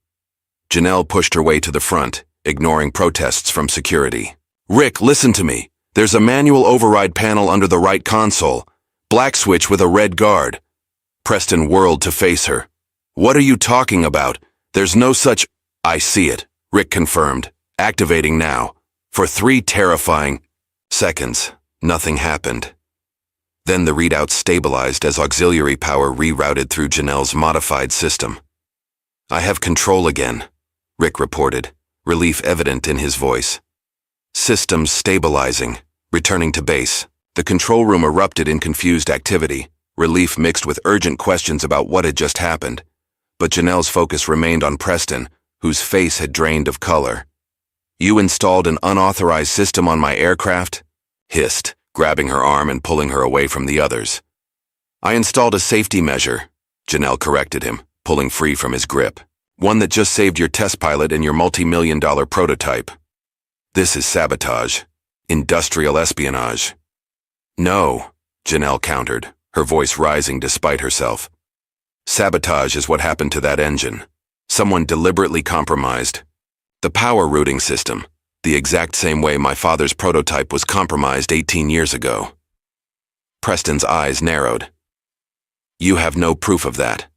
Janelle pushed her way to the front, ignoring protests from security. "Rick, listen to me. There's a manual override panel under the right console. Black switch with a red guard." Preston whirled to face her. "What are you talking about? There's no such—" "I see it," Rick confirmed. "Activating now." For 3 terrifying seconds, nothing happened. Then the readout stabilized as auxiliary power rerouted through Janelle's modified system. "I have control again," Rick reported, relief evident in his voice. "Systems stabilizing, returning to base." The control room erupted in confused activity, relief mixed with urgent questions about what had just happened. But Janelle's focus remained on Preston, whose face had drained of color. "You installed an unauthorized system on my aircraft?" hissed, grabbing her arm and pulling her away from the others. "I installed a safety measure," Janelle corrected him, pulling free from his grip. "One that just saved your test pilot and your multi-million-dollar prototype. This is sabotage. Industrial espionage." "No," Janelle countered, her voice rising despite herself. "Sabotage is what happened to that engine. Someone deliberately compromised the power routing system, the exact same way my father's prototype was compromised 18 years ago." Preston's eyes narrowed. "You have no proof of that."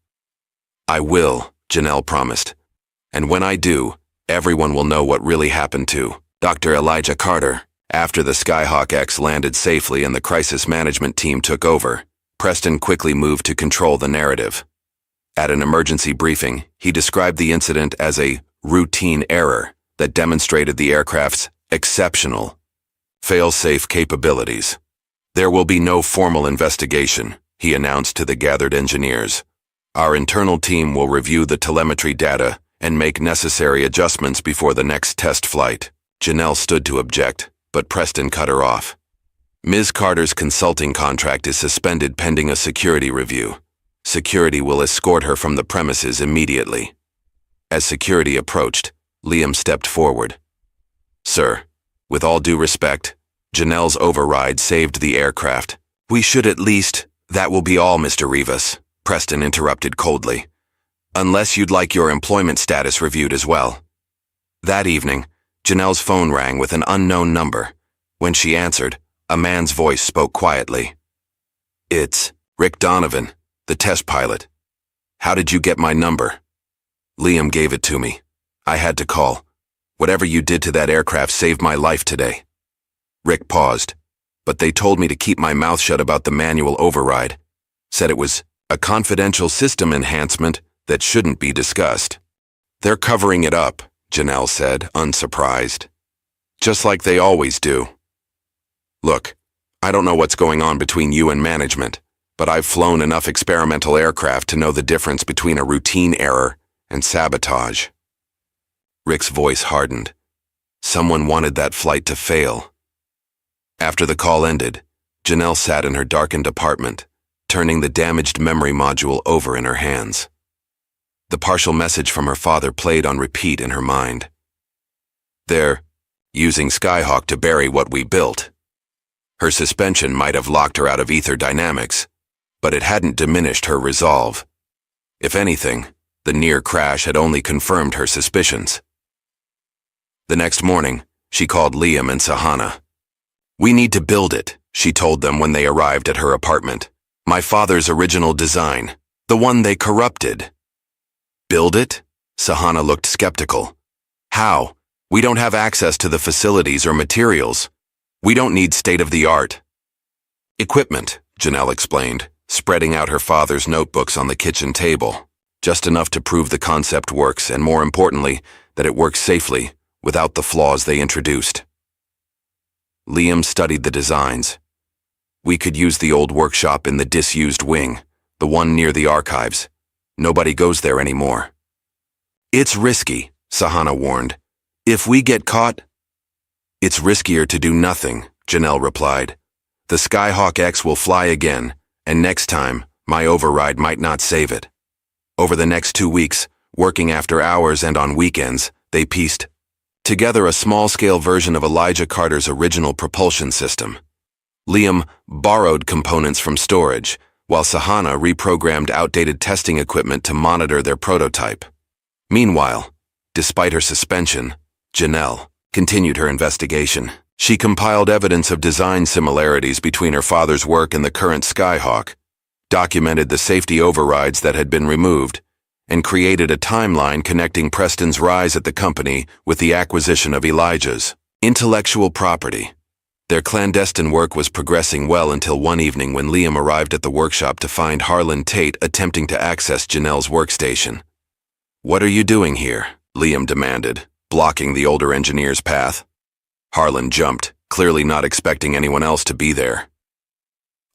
"I will," Janelle promised. "And when I do, everyone will know what really happened to Dr. Elijah Carter." After the SkyHawk-X landed safely and the crisis management team took over, Preston quickly moved to control the narrative. At an emergency briefing, he described the incident as a routine error that demonstrated the aircraft's exceptional fail-safe capabilities. "There will be no formal investigation," he announced to the gathered engineers. "Our internal team will review the telemetry data and make necessary adjustments before the next test flight." Janelle stood to object, but Preston cut her off. "Ms. Carter's consulting contract is suspended pending a security review. Security will escort her from the premises immediately." As security approached, Liam stepped forward. "Sir, with all due respect, Janelle's override saved the aircraft. We should at least—" "That will be all, Mr. Rivas," Preston interrupted coldly. "Unless you'd like your employment status reviewed as well." That evening, Janelle's phone rang with an unknown number. When she answered, a man's voice spoke quietly. "It's Rick Donovan, the test pilot. How did you get my number?" "Liam gave it to me. I had to call. Whatever you did to that aircraft saved my life today." Rick paused, "But they told me to keep my mouth shut about the manual override. Said it was a confidential system enhancement that shouldn't be discussed." "They're covering it up," Janelle said, unsurprised. "Just like they always do. Look, I don't know what's going on between you and management, but I've flown enough experimental aircraft to know the difference between a routine error and sabotage." Rick's voice hardened. Someone wanted that flight to fail. After the call ended, Janelle sat in her darkened apartment, turning the damaged memory module over in her hands. The partial message from her father played on repeat in her mind. "They're using Skyhawk to bury what we built." Her suspension might have locked her out of Aether Dynamics, but it hadn't diminished her resolve. If anything, the near crash had only confirmed her suspicions. The next morning, she called Liam and Sahana. "We need to build it," she told them when they arrived at her apartment. "My father's original design, the one they corrupted." "Build it?" Sahana looked skeptical. "How? We don't have access to the facilities or materials. We don't need state-of-the-art equipment," Janelle explained, spreading out her father's notebooks on the kitchen table. just enough to prove the concept works, and more importantly, that it works safely, without the flaws they introduced. Liam studied the designs. We could use the old workshop in the disused wing, the one near the archives. Nobody goes there anymore. It's risky, Sahana warned. If we get caught... It's riskier to do nothing, Janelle replied. The SkyHawk-X will fly again, and next time, my override might not save it. Over the next 2 weeks, working after hours and on weekends, they pieced together a small-scale version of Elijah Carter's original propulsion system. Liam borrowed components from storage, while Sahana reprogrammed outdated testing equipment to monitor their prototype. Meanwhile, despite her suspension, Janelle continued her investigation. She compiled evidence of design similarities between her father's work and the current SkyHawk, documented the safety overrides that had been removed, and created a timeline connecting Preston's rise at the company with the acquisition of Elijah's intellectual property. Their clandestine work was progressing well until one evening when Liam arrived at the workshop to find Harlan Tate attempting to access Janelle's workstation. "What are you doing here?" Liam demanded, blocking the older engineer's path. Harlan jumped, clearly not expecting anyone else to be there.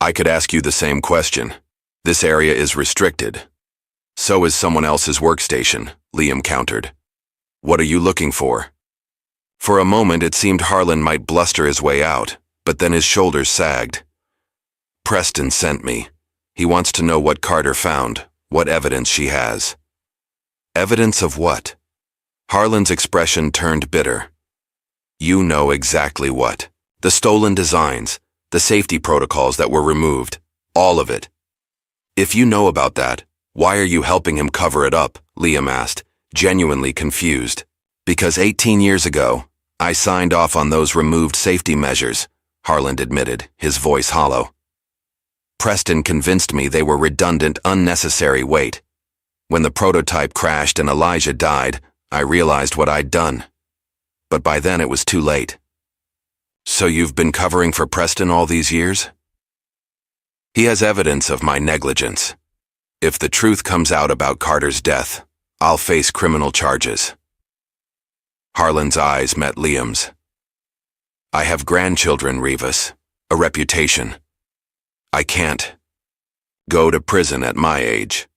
"I could ask you the same question. This area is restricted." "So is someone else's workstation," Liam countered. "What are you looking for?" For a moment it seemed Harlan might bluster his way out, but then his shoulders sagged. "Preston sent me. He wants to know what Carter found, what evidence she has." "Evidence of what?" Harlan's expression turned bitter. "You know exactly what. The stolen designs, the safety protocols that were removed, all of it. If you know about that, why are you helping him cover it up?" Liam asked, genuinely confused. "Because 18 years ago, I signed off on those removed safety measures," Harlan admitted, his voice hollow. "Preston convinced me they were redundant, unnecessary weight. When the prototype crashed and Elijah died, I realized what I'd done. But by then it was too late." "So you've been covering for Preston all these years?" "He has evidence of my negligence. If the truth comes out about Carter's death, I'll face criminal charges." Harlan's eyes met Liam's. "I have grandchildren, Rivas, a reputation. I can't go to prison at my age."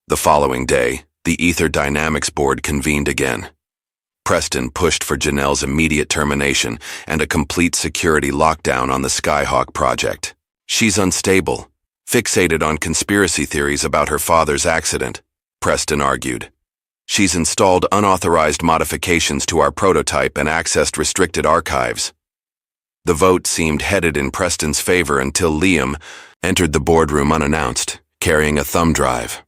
The following day, the Aether Dynamics board convened again. Preston pushed for Janelle's immediate termination and a complete security lockdown on the SkyHawk project. "She's unstable, fixated on conspiracy theories about her father's accident," Preston argued. "She's installed unauthorized modifications to our prototype and accessed restricted archives." The vote seemed headed in Preston's favor until Liam entered the boardroom unannounced, carrying a thumb drive.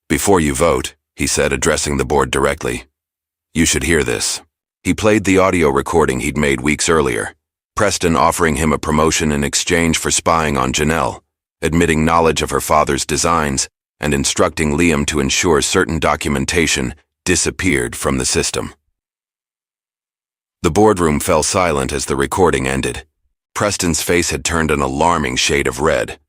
"Before you vote," he said, addressing the board directly, "you should hear this." He played the audio recording he'd made weeks earlier, Preston offering him a promotion in exchange for spying on Janelle, admitting knowledge of her father's designs, and instructing Liam to ensure certain documentation disappeared from the system. The boardroom fell silent as the recording ended. Preston's face had turned an alarming shade of red.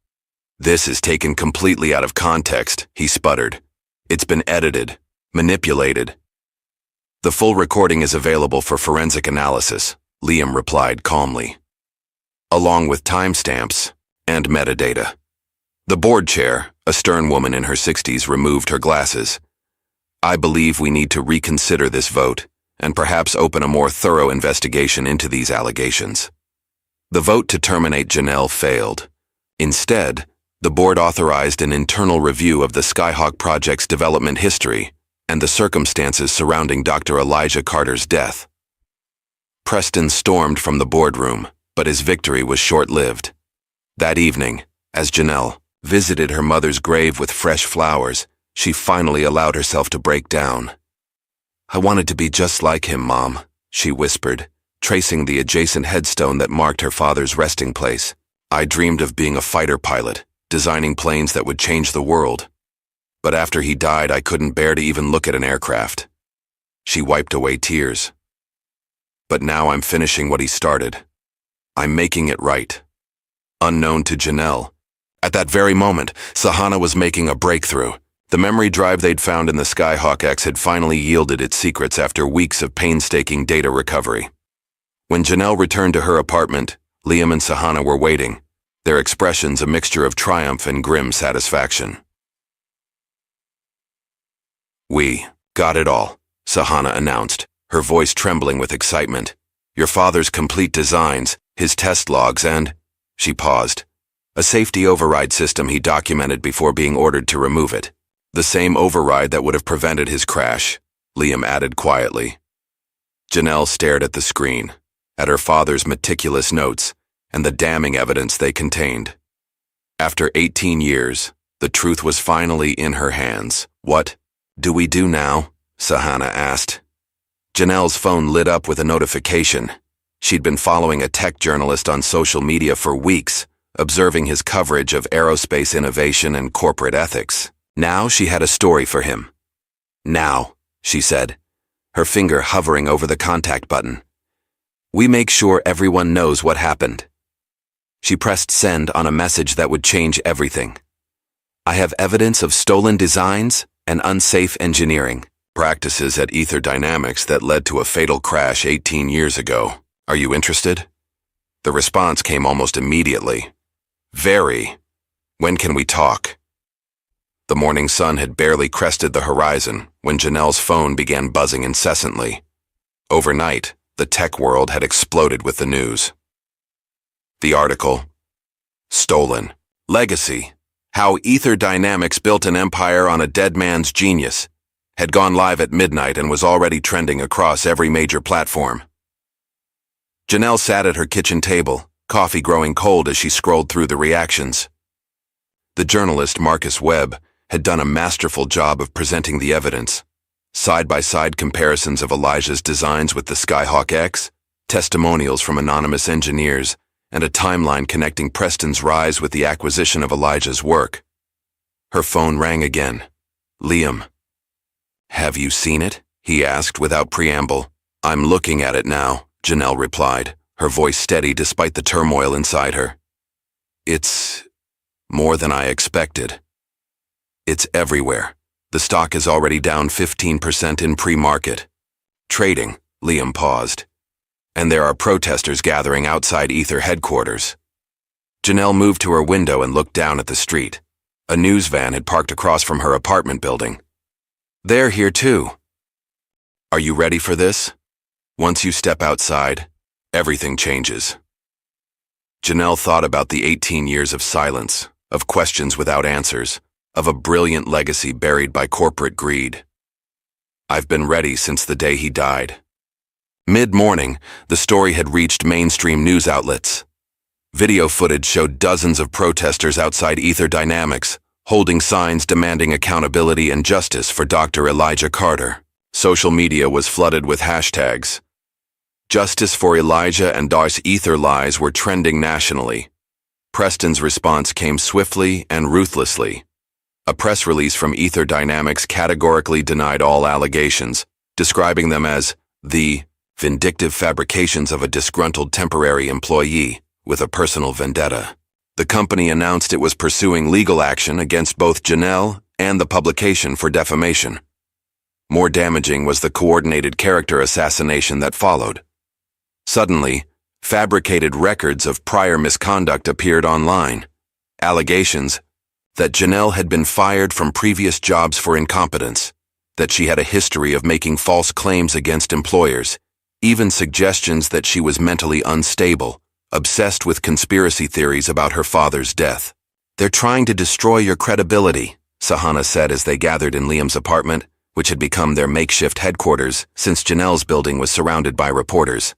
"This is taken completely out of context," he sputtered. "It's been edited, manipulated." "The full recording is available for forensic analysis," Liam replied calmly, "along with timestamps and metadata." The board chair, a stern woman in her 60s, removed her glasses. "I believe we need to reconsider this vote and perhaps open a more thorough investigation into these allegations." The vote to terminate Janelle failed. Instead, the board authorized an internal review of the SkyHawk project's development history and the circumstances surrounding Dr. Elijah Carter's death. Preston stormed from the boardroom, but his victory was short-lived. That evening, as Janelle visited her mother's grave with fresh flowers, she finally allowed herself to break down. "I wanted to be just like him, Mom," she whispered, tracing the adjacent headstone that marked her father's resting place. "I dreamed of being a fighter pilot, designing planes that would change the world. But after he died, I couldn't bear to even look at an aircraft." She wiped away tears. "But now I'm finishing what he started. I'm making it right." Unknown to Janelle, at that very moment, Sahana was making a breakthrough. The memory drive they'd found in the SkyHawk-X had finally yielded its secrets after weeks of painstaking data recovery. When Janelle returned to her apartment, Liam and Sahana were waiting, their expressions a mixture of triumph and grim satisfaction. "We got it all," Sahana announced, her voice trembling with excitement. "Your father's complete designs, his test logs, and—" She paused. "A safety override system he documented before being ordered to remove it. The same override that would have prevented his crash," Liam added quietly. Janelle stared at the screen, at her father's meticulous notes, and the damning evidence they contained. After 18 years, the truth was finally in her hands. "What do we do now?" Sahana asked. Janelle's phone lit up with a notification. She'd been following a tech journalist on social media for weeks, observing his coverage of aerospace innovation and corporate ethics. Now she had a story for him. "Now," she said, her finger hovering over the contact button. "We make sure everyone knows what happened." She pressed send on a message that would change everything. "I have evidence of stolen designs and unsafe engineering practices at Aether Dynamics that led to a fatal crash 18 years ago. Are you interested?" The response came almost immediately. "Very. When can we talk?" The morning sun had barely crested the horizon when Janelle's phone began buzzing incessantly. Overnight, the tech world had exploded with the news. The article, "Stolen Legacy: How Aether Dynamics Built an Empire on a Dead Man's Genius," had gone live at midnight and was already trending across every major platform. Janelle sat at her kitchen table, coffee growing cold as she scrolled through the reactions. The journalist Marcus Webb had done a masterful job of presenting the evidence. Side-by-side comparisons of Elijah's designs with the SkyHawk-X, testimonials from anonymous engineers, and a timeline connecting Preston's rise with the acquisition of Elijah's work. Her phone rang again. "Liam." "Have you seen it?" he asked without preamble. "I'm looking at it now," Janelle replied, her voice steady despite the turmoil inside her. "It's more than I expected. It's everywhere. The stock is already down 15% in pre-market. Trading," Liam paused. "And there are protesters gathering outside Aether headquarters." Janelle moved to her window and looked down at the street. A news van had parked across from her apartment building. "They're here too." "Are you ready for this? Once you step outside, everything changes." Janelle thought about the 18 years of silence, of questions without answers, of a brilliant legacy buried by corporate greed. "I've been ready since the day he died." Mid-morning, the story had reached mainstream news outlets. Video footage showed dozens of protesters outside Aether Dynamics, holding signs demanding accountability and justice for Dr. Elijah Carter. Social media was flooded with hashtags. "Justice for Elijah" and "Dar's Aether Lies" were trending nationally. Preston's response came swiftly and ruthlessly. A press release from Aether Dynamics categorically denied all allegations, describing them as the vindictive fabrications of a disgruntled temporary employee with a personal vendetta. The company announced it was pursuing legal action against both Janelle and the publication for defamation. More damaging was the coordinated character assassination that followed. Suddenly, fabricated records of prior misconduct appeared online. Allegations that Janelle had been fired from previous jobs for incompetence, that she had a history of making false claims against employers, even suggestions that she was mentally unstable, obsessed with conspiracy theories about her father's death. "They're trying to destroy your credibility," Sahana said as they gathered in Liam's apartment, which had become their makeshift headquarters since Janelle's building was surrounded by reporters.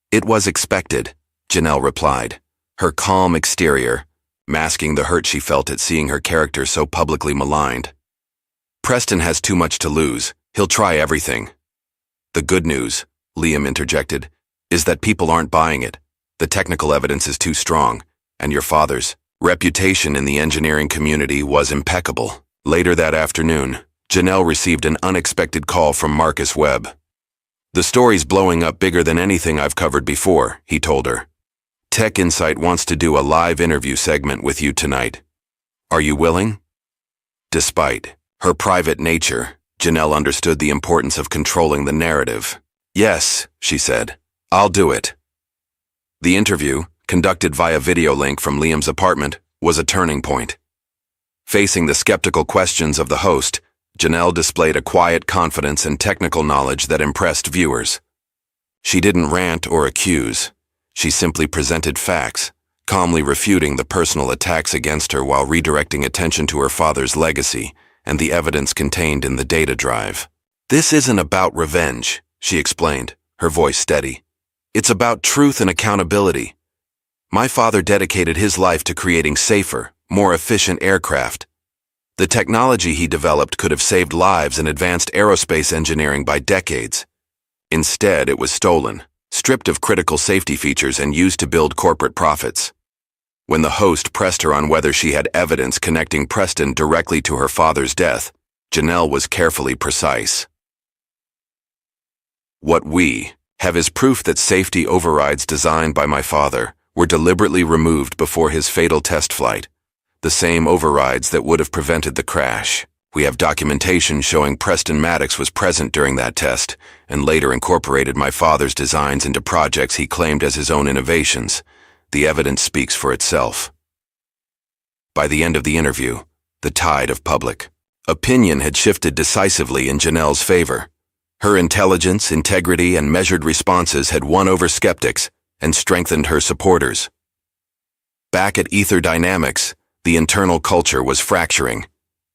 "It was expected," Janelle replied, her calm exterior masking the hurt she felt at seeing her character so publicly maligned. "Preston has too much to lose. He'll try everything." "The good news," Liam interjected, "is that people aren't buying it. The technical evidence is too strong, and your father's reputation in the engineering community was impeccable." Later that afternoon, Janelle received an unexpected call from Marcus Webb. "The story's blowing up bigger than anything I've covered before," he told her. "Tech Insight wants to do a live interview segment with you tonight. Are you willing?" Despite Her private nature, Janelle understood the importance of controlling the narrative. "Yes," she said. "I'll do it." The interview, conducted via video link from Liam's apartment, was a turning point. Facing the skeptical questions of the host, Janelle displayed a quiet confidence and technical knowledge that impressed viewers. She didn't rant or accuse. She simply presented facts, calmly refuting the personal attacks against her while redirecting attention to her father's legacy and the evidence contained in the data drive. "This isn't about revenge," she explained, her voice steady. "It's about truth and accountability. My father dedicated his life to creating safer, more efficient aircraft. The technology he developed could have saved lives and advanced aerospace engineering by decades. Instead, it was stolen, stripped of critical safety features and used to build corporate profits." When the host pressed her on whether she had evidence connecting Preston directly to her father's death, Janelle was carefully precise. "What we have is proof that safety overrides designed by my father were deliberately removed before his fatal test flight, the same overrides that would have prevented the crash. We have documentation showing Preston Maddox was present during that test and later incorporated my father's designs into projects he claimed as his own innovations. The evidence speaks for itself." By the end of the interview, the tide of public opinion had shifted decisively in Janelle's favor. Her intelligence, integrity, and measured responses had won over skeptics and strengthened her supporters. Back at Aether Dynamics, the internal culture was fracturing.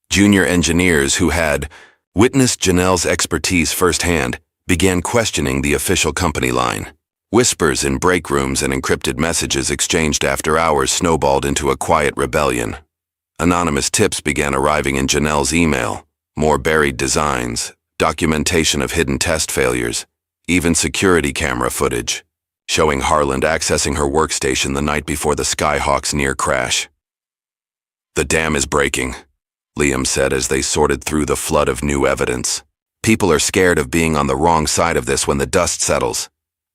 Junior engineers who had witnessed Janelle's expertise firsthand began questioning the official company line. Whispers in break rooms and encrypted messages exchanged after hours snowballed into a quiet rebellion. Anonymous tips began arriving in Janelle's email, more buried designs, documentation of hidden test failures, even security camera footage, showing Harland accessing her workstation the night before the SkyHawk-X near crash. "The dam is breaking," Liam said as they sorted through the flood of new evidence. "People are scared of being on the wrong side of this when the dust settles."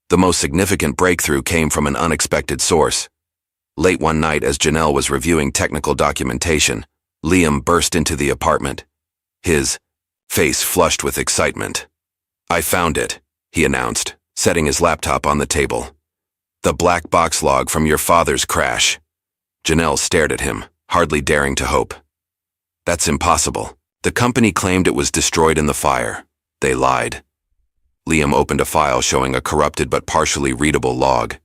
The most significant breakthrough came from an unexpected source. Late one night, as Janelle was reviewing technical documentation, Liam burst into the apartment, his face flushed with excitement. "I found it," he announced, setting his laptop on the table. "The black box log from your father's crash." Janelle stared at him, hardly daring to hope. "That's impossible. The company claimed it was destroyed in the fire. They lied." Liam opened a file showing a corrupted but partially readable log.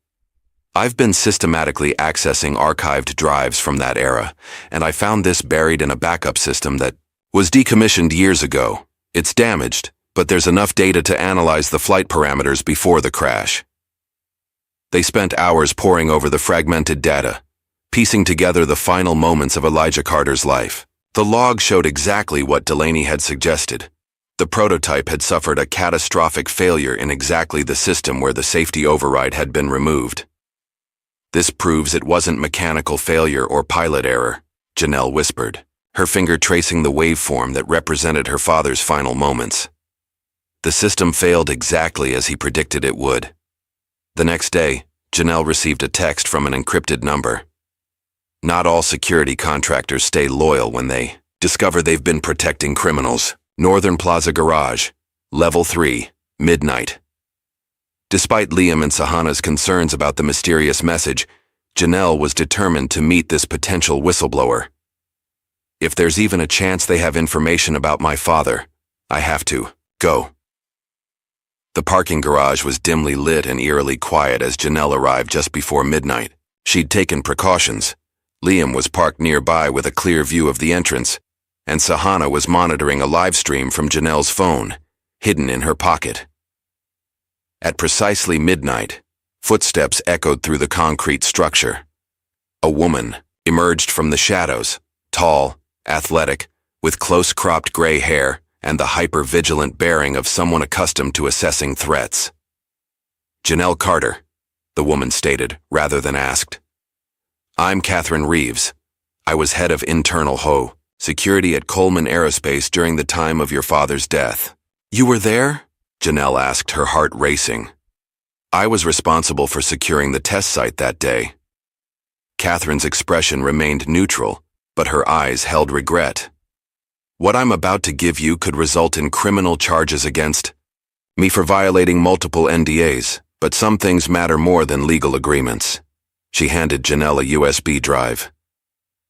"I've been systematically accessing archived drives from that era, and I found this buried in a backup system that was decommissioned years ago. It's damaged, but there's enough data to analyze the flight parameters before the crash." They spent hours poring over the fragmented data, piecing together the final moments of Elijah Carter's life. The log showed exactly what Delaney had suggested. The prototype had suffered a catastrophic failure in exactly the system where the safety override had been removed. "This proves it wasn't mechanical failure or pilot error," Janelle whispered, her finger tracing the waveform that represented her father's final moments. "The system failed exactly as he predicted it would." The next day, Janelle received a text from an encrypted number. "Not all security contractors stay loyal when they discover they've been protecting criminals. Northern Plaza Garage, Level 3, midnight." Despite Liam and Sahana's concerns about the mysterious message, Janelle was determined to meet this potential whistleblower. "If there's even a chance they have information about my father, I have to go." The parking garage was dimly lit and eerily quiet as Janelle arrived just before midnight. She'd taken precautions. Liam was parked nearby with a clear view of the entrance, and Sahana was monitoring a live stream from Janelle's phone, hidden in her pocket. At precisely midnight, footsteps echoed through the concrete structure. A woman emerged from the shadows, tall, athletic, with close-cropped gray hair and the hyper-vigilant bearing of someone accustomed to assessing threats. "Janelle Carter," the woman stated, rather than asked. "I'm Catherine Reeves. I was head of internal security at Coleman Aerospace during the time of your father's death." "You were there?" Janelle asked, her heart racing. "I was responsible for securing the test site that day." Catherine's expression remained neutral, but her eyes held regret. What I'm about to give you could result in criminal charges against me for violating multiple NDAs, but some things matter more than legal agreements. She handed Janelle a USB drive.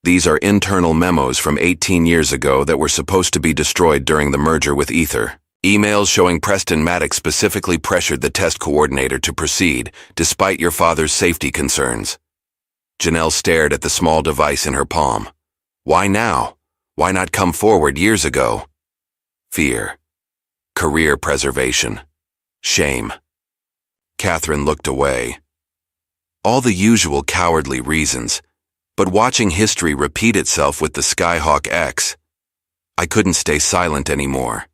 These are internal memos from 18 years ago that were supposed to be destroyed during the merger with Aether. Emails showing Preston Maddox specifically pressured the test coordinator to proceed, despite your father's safety concerns. Janelle stared at the small device in her palm. Why now? Why not come forward years ago? Fear. Career preservation. Shame. Catherine looked away. All the usual cowardly reasons, but watching history repeat itself with the SkyHawk-X, I couldn't stay silent anymore.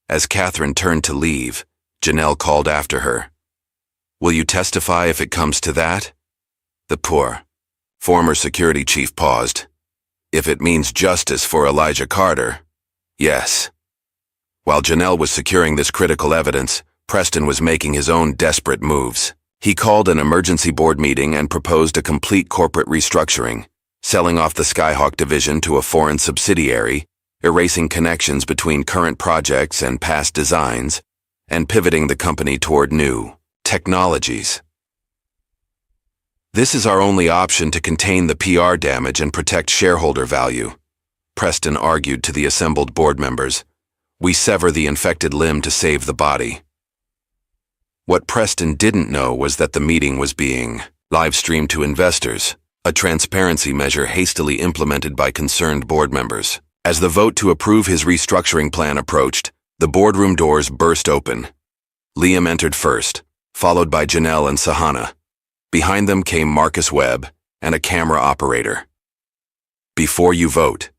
As Catherine turned to leave, Janelle called after her. Will you testify if it comes to that? The poor, former security chief paused. If it means justice for Elijah Carter, yes. While Janelle was securing this critical evidence, Preston was making his own desperate moves. He called an emergency board meeting and proposed a complete corporate restructuring, selling off the SkyHawk division to a foreign subsidiary, erasing connections between current projects and past designs, and pivoting the company toward new technologies. This is our only option to contain the PR damage and protect shareholder value, Preston argued to the assembled board members. We sever the infected limb to save the body. What Preston didn't know was that the meeting was being live-streamed to investors, a transparency measure hastily implemented by concerned board members. As the vote to approve his restructuring plan approached, the boardroom doors burst open. Liam entered first, followed by Janelle and Sahana. Behind them came Marcus Webb and a camera operator. Before you vote,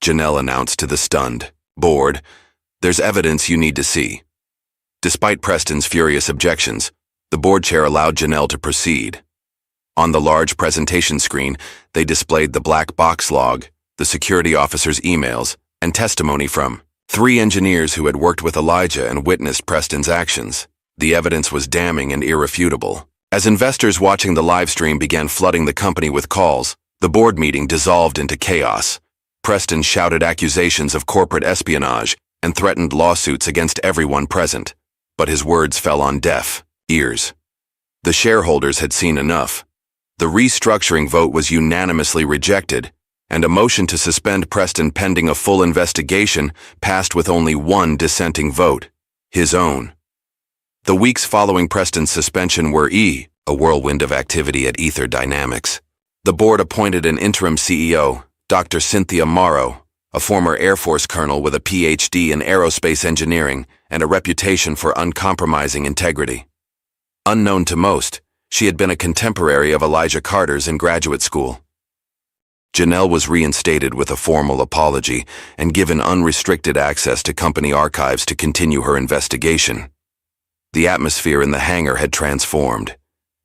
Janelle announced to the stunned board, there's evidence you need to see. Despite Preston's furious objections, the board chair allowed Janelle to proceed. On the large presentation screen, they displayed the black box log, the security officer's emails, and testimony from 3 engineers who had worked with Elijah and witnessed Preston's actions. The evidence was damning and irrefutable. As investors watching the live stream began flooding the company with calls, the board meeting dissolved into chaos. Preston shouted accusations of corporate espionage and threatened lawsuits against everyone present, but his words fell on deaf ears. The shareholders had seen enough. The restructuring vote was unanimously rejected, and a motion to suspend Preston pending a full investigation passed with only one dissenting vote, his own. The weeks following Preston's suspension were a whirlwind of activity at Aether Dynamics. The board appointed an interim CEO, Dr. Cynthia Morrow, a former Air Force colonel with a PhD in aerospace engineering and a reputation for uncompromising integrity. Unknown to most, she had been a contemporary of Elijah Carter's in graduate school. Janelle was reinstated with a formal apology and given unrestricted access to company archives to continue her investigation. The atmosphere in the hangar had transformed.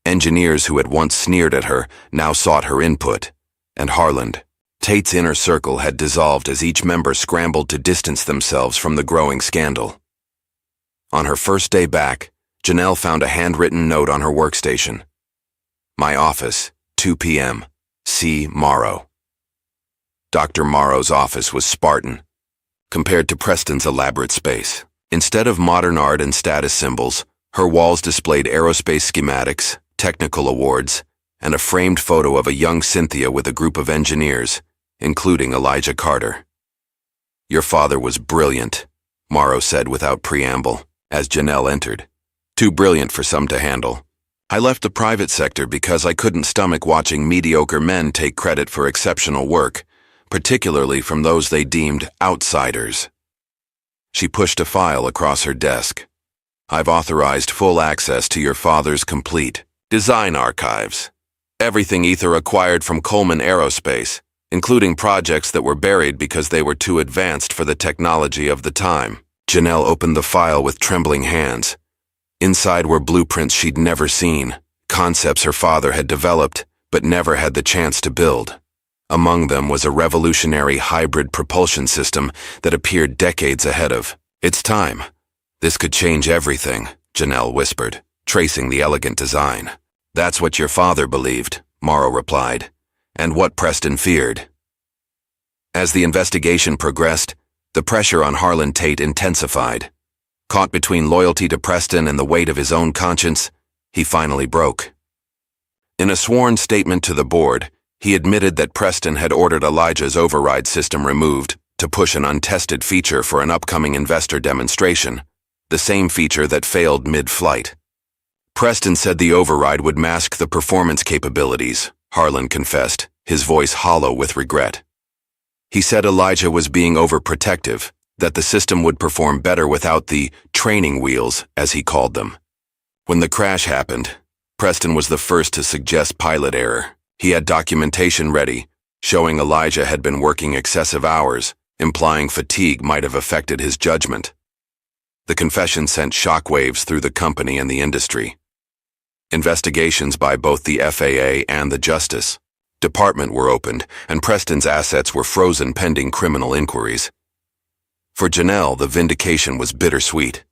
Engineers who had once sneered at her now sought her input, and Harland, Tate's inner circle had dissolved as each member scrambled to distance themselves from the growing scandal. On her first day back, Janelle found a handwritten note on her workstation. My office, 2 p.m., C. Morrow. Dr. Morrow's office was Spartan, compared to Preston's elaborate space. Instead of modern art and status symbols, her walls displayed aerospace schematics, technical awards, and a framed photo of a young Cynthia with a group of engineers, including Elijah Carter. Your father was brilliant, Morrow said without preamble, as Janelle entered. Too brilliant for some to handle. I left the private sector because I couldn't stomach watching mediocre men take credit for exceptional work, particularly from those they deemed outsiders. She pushed a file across her desk. I've authorized full access to your father's complete design archives. Everything Aether acquired from Coleman Aerospace, including projects that were buried because they were too advanced for the technology of the time. Janelle opened the file with trembling hands. Inside were blueprints she'd never seen, concepts her father had developed but never had the chance to build. Among them was a revolutionary hybrid propulsion system that appeared decades ahead of its time. This could change everything, Janelle whispered, tracing the elegant design. That's what your father believed, Morrow replied, and what Preston feared. As the investigation progressed, The pressure on Harlan Tate intensified. Caught between loyalty to Preston and the weight of his own conscience, he finally broke. In a sworn statement to the board, he admitted that Preston had ordered Elijah's override system removed to push an untested feature for an upcoming investor demonstration, the same feature that failed mid-flight. Preston said the override would mask the performance capabilities, Harlan confessed, his voice hollow with regret. He said Elijah was being overprotective, that the system would perform better without the training wheels, as he called them. When the crash happened, Preston was the first to suggest pilot error. He had documentation ready, showing Elijah had been working excessive hours, implying fatigue might have affected his judgment. The confession sent shockwaves through the company and the industry. Investigations by both the FAA and the Justice Department were opened, and Preston's assets were frozen pending criminal inquiries. For Janelle, the vindication was bittersweet.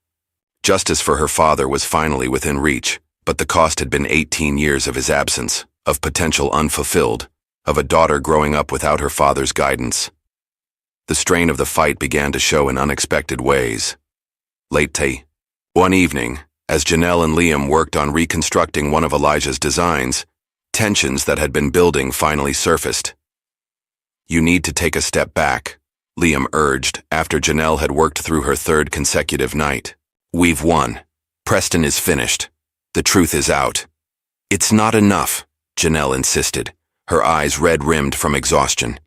Justice for her father was finally within reach, but the cost had been 18 years of his absence, of potential unfulfilled, of a daughter growing up without her father's guidance. The strain of the fight began to show in unexpected ways. One evening, as Janelle and Liam worked on reconstructing one of Elijah's designs, tensions that had been building finally surfaced. "You need to take a step back," Liam urged after Janelle had worked through her third consecutive night. "We've won. Preston is finished. The truth is out." "It's not enough," Janelle insisted, her eyes red-rimmed from exhaustion.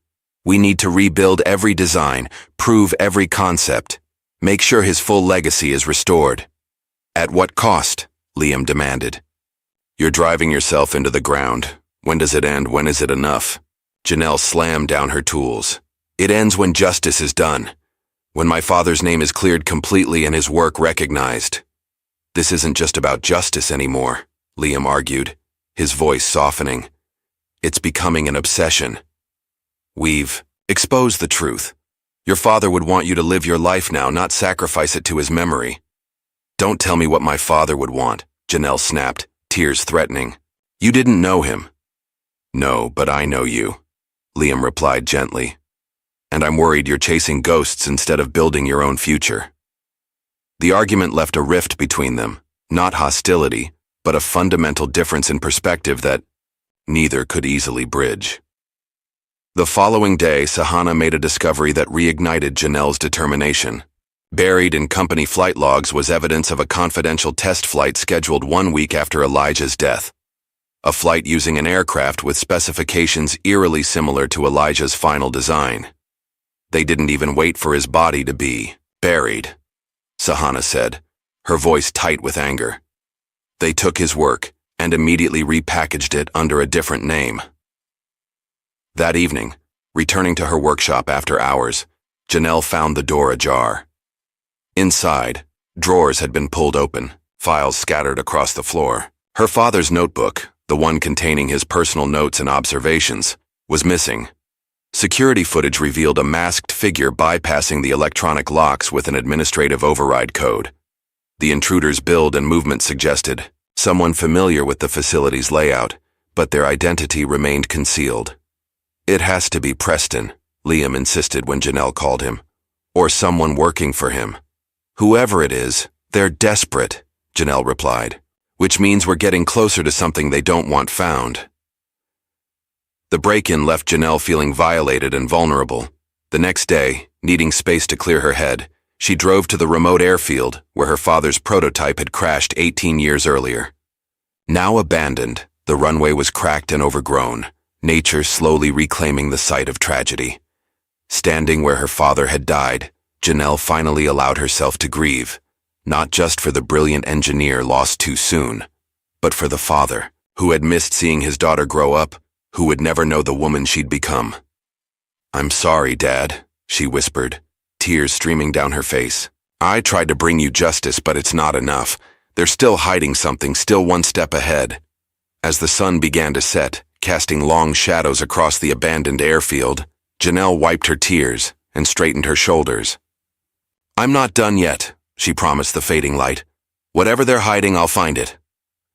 "We need to rebuild every design, prove every concept, make sure his full legacy is restored." "At what cost?" Liam demanded. "You're driving yourself into the ground. When does it end? When is it enough?" Janelle slammed down her tools. "It ends when justice is done. When my father's name is cleared completely and his work recognized." "This isn't just about justice anymore," Liam argued, his voice softening. "It's becoming an obsession. We've exposed the truth. Your father would want you to live your life now, not sacrifice it to his memory." "Don't tell me what my father would want," Janelle snapped, tears threatening. "You didn't know him." "No, but I know you," Liam replied gently. "And I'm worried you're chasing ghosts instead of building your own future." The argument left a rift between them, not hostility, but a fundamental difference in perspective that neither could easily bridge. The following day, Sahana made a discovery that reignited Janelle's determination. Buried in company flight logs was evidence of a confidential test flight scheduled 1 week after Elijah's death. A flight using an aircraft with specifications eerily similar to Elijah's final design. "They didn't even wait for his body to be buried," Sahana said, her voice tight with anger. "They took his work and immediately repackaged it under a different name." That evening, returning to her workshop after hours, Janelle found the door ajar. Inside, drawers had been pulled open, files scattered across the floor. Her father's notebook, the one containing his personal notes and observations, was missing. Security footage revealed a masked figure bypassing the electronic locks with an administrative override code. The intruder's build and movement suggested someone familiar with the facility's layout, but their identity remained concealed. "It has to be Preston," Liam insisted when Janelle called him, "or someone working for him." "Whoever it is, they're desperate," Janelle replied, "which means we're getting closer to something they don't want found." The break-in left Janelle feeling violated and vulnerable. The next day, needing space to clear her head, she drove to the remote airfield where her father's prototype had crashed 18 years earlier. Now abandoned, the runway was cracked and overgrown, nature slowly reclaiming the site of tragedy. Standing where her father had died, Janelle finally allowed herself to grieve, not just for the brilliant engineer lost too soon, but for the father, who had missed seeing his daughter grow up, who would never know the woman she'd become. "I'm sorry, Dad," she whispered, tears streaming down her face. "I tried to bring you justice, but it's not enough. They're still hiding something, still one step ahead." As the sun began to set, casting long shadows across the abandoned airfield, Janelle wiped her tears and straightened her shoulders. "I'm not done yet," she promised the fading light. "Whatever they're hiding, I'll find it."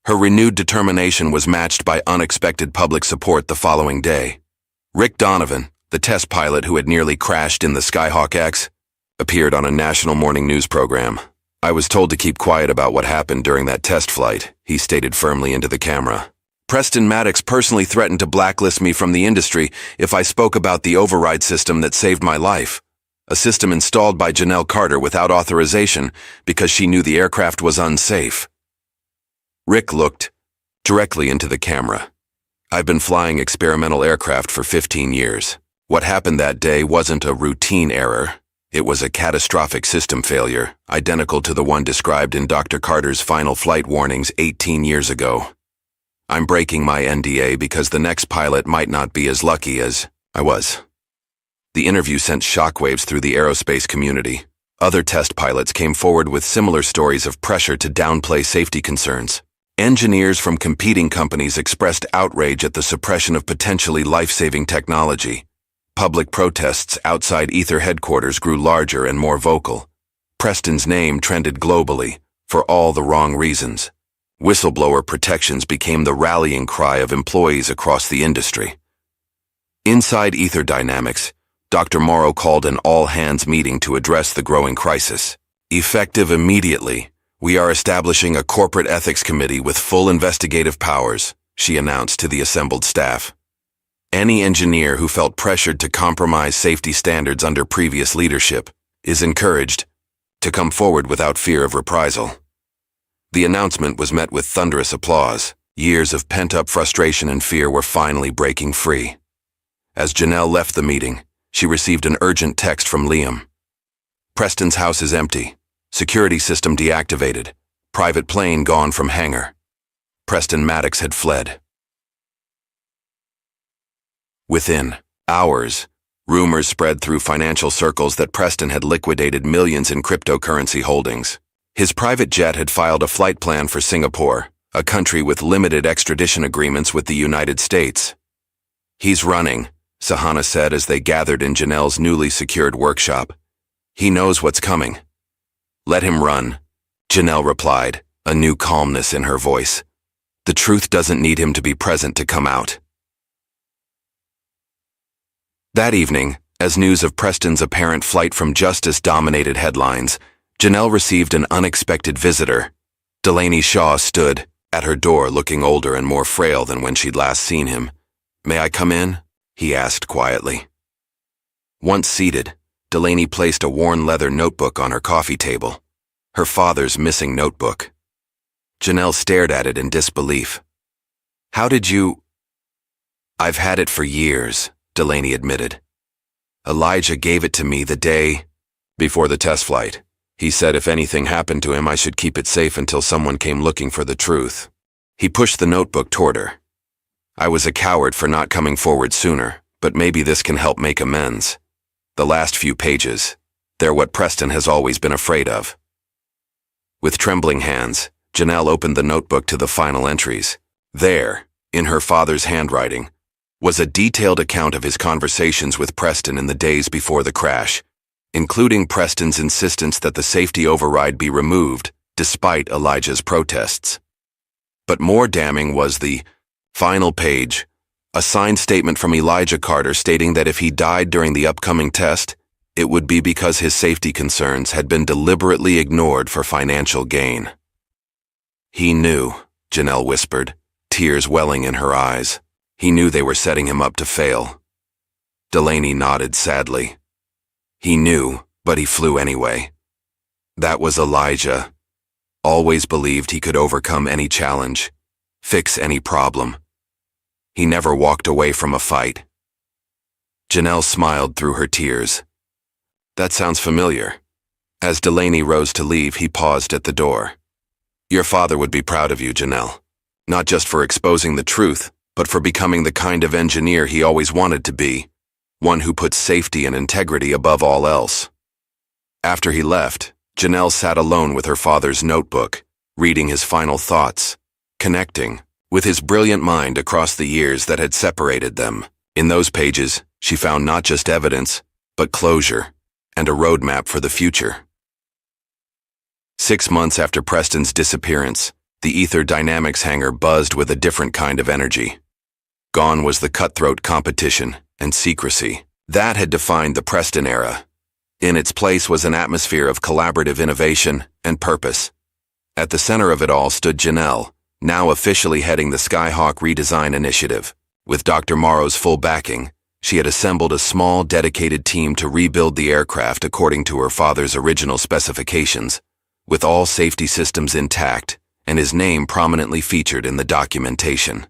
Her renewed determination was matched by unexpected public support the following day. Rick Donovan, the test pilot who had nearly crashed in the SkyHawk-X, appeared on a national morning news program. I was told to keep quiet about what happened during that test flight, he stated firmly into the camera. Preston Maddox personally threatened to blacklist me from the industry if I spoke about the override system that saved my life. A system installed by Janelle Carter without authorization because she knew the aircraft was unsafe. Rick looked directly into the camera. I've been flying experimental aircraft for 15 years. What happened that day wasn't a routine error. It was a catastrophic system failure, identical to the one described in Dr. Carter's final flight warnings 18 years ago. I'm breaking my NDA because the next pilot might not be as lucky as I was. The interview sent shockwaves through the aerospace community. Other test pilots came forward with similar stories of pressure to downplay safety concerns. Engineers from competing companies expressed outrage at the suppression of potentially life-saving technology. Public protests outside Aether headquarters grew larger and more vocal. Preston's name trended globally, for all the wrong reasons. Whistleblower protections became the rallying cry of employees across the industry. Inside Aether Dynamics, Dr. Morrow called an all-hands meeting to address the growing crisis. Effective immediately, we are establishing a corporate ethics committee with full investigative powers, she announced to the assembled staff. Any engineer who felt pressured to compromise safety standards under previous leadership is encouraged to come forward without fear of reprisal. The announcement was met with thunderous applause. Years of pent-up frustration and fear were finally breaking free. As Janelle left the meeting, she received an urgent text from Liam. Preston's house is empty. Security system deactivated. Private plane gone from hangar. Preston Maddox had fled. Within hours, rumors spread through financial circles that Preston had liquidated millions in cryptocurrency holdings. His private jet had filed a flight plan for Singapore, a country with limited extradition agreements with the United States. He's running, Sahana said as they gathered in Janelle's newly secured workshop. He knows what's coming. Let him run, Janelle replied, a new calmness in her voice. The truth doesn't need him to be present to come out. That evening, as news of Preston's apparent flight from justice dominated headlines, Janelle received an unexpected visitor. Delaney Shaw stood at her door looking older and more frail than when she'd last seen him. May I come in? He asked quietly. Once seated, Delaney placed a worn leather notebook on her coffee table. Her father's missing notebook. Janelle stared at it in disbelief. How did you... I've had it for years, Delaney admitted. Elijah gave it to me the day before the test flight. He said if anything happened to him, I should keep it safe until someone came looking for the truth. He pushed the notebook toward her. I was a coward for not coming forward sooner, but maybe this can help make amends. The last few pages, they're what Preston has always been afraid of. With trembling hands, Janelle opened the notebook to the final entries. There, in her father's handwriting, was a detailed account of his conversations with Preston in the days before the crash, including Preston's insistence that the safety override be removed, despite Elijah's protests. But more damning was the final page, a signed statement from Elijah Carter stating that if he died during the upcoming test, it would be because his safety concerns had been deliberately ignored for financial gain. He knew, Janelle whispered, tears welling in her eyes. He knew they were setting him up to fail. Delaney nodded sadly. He knew, but he flew anyway. That was Elijah. Always believed he could overcome any challenge, fix any problem. He never walked away from a fight. Janelle smiled through her tears. That sounds familiar. As Delaney rose to leave, he paused at the door. Your father would be proud of you, Janelle. Not just for exposing the truth, but for becoming the kind of engineer he always wanted to be, one who puts safety and integrity above all else. After he left, Janelle sat alone with her father's notebook, reading his final thoughts, connecting with his brilliant mind across the years that had separated them. In those pages, she found not just evidence, but closure, and a roadmap for the future. 6 months after Preston's disappearance, the Aether Dynamics hangar buzzed with a different kind of energy. Gone was the cutthroat competition and secrecy that had defined the Preston era. In its place was an atmosphere of collaborative innovation and purpose. At the center of it all stood Janelle, now officially heading the SkyHawk redesign initiative. With Dr. Morrow's full backing, she had assembled a small, dedicated team to rebuild the aircraft according to her father's original specifications, with all safety systems intact and his name prominently featured in the documentation.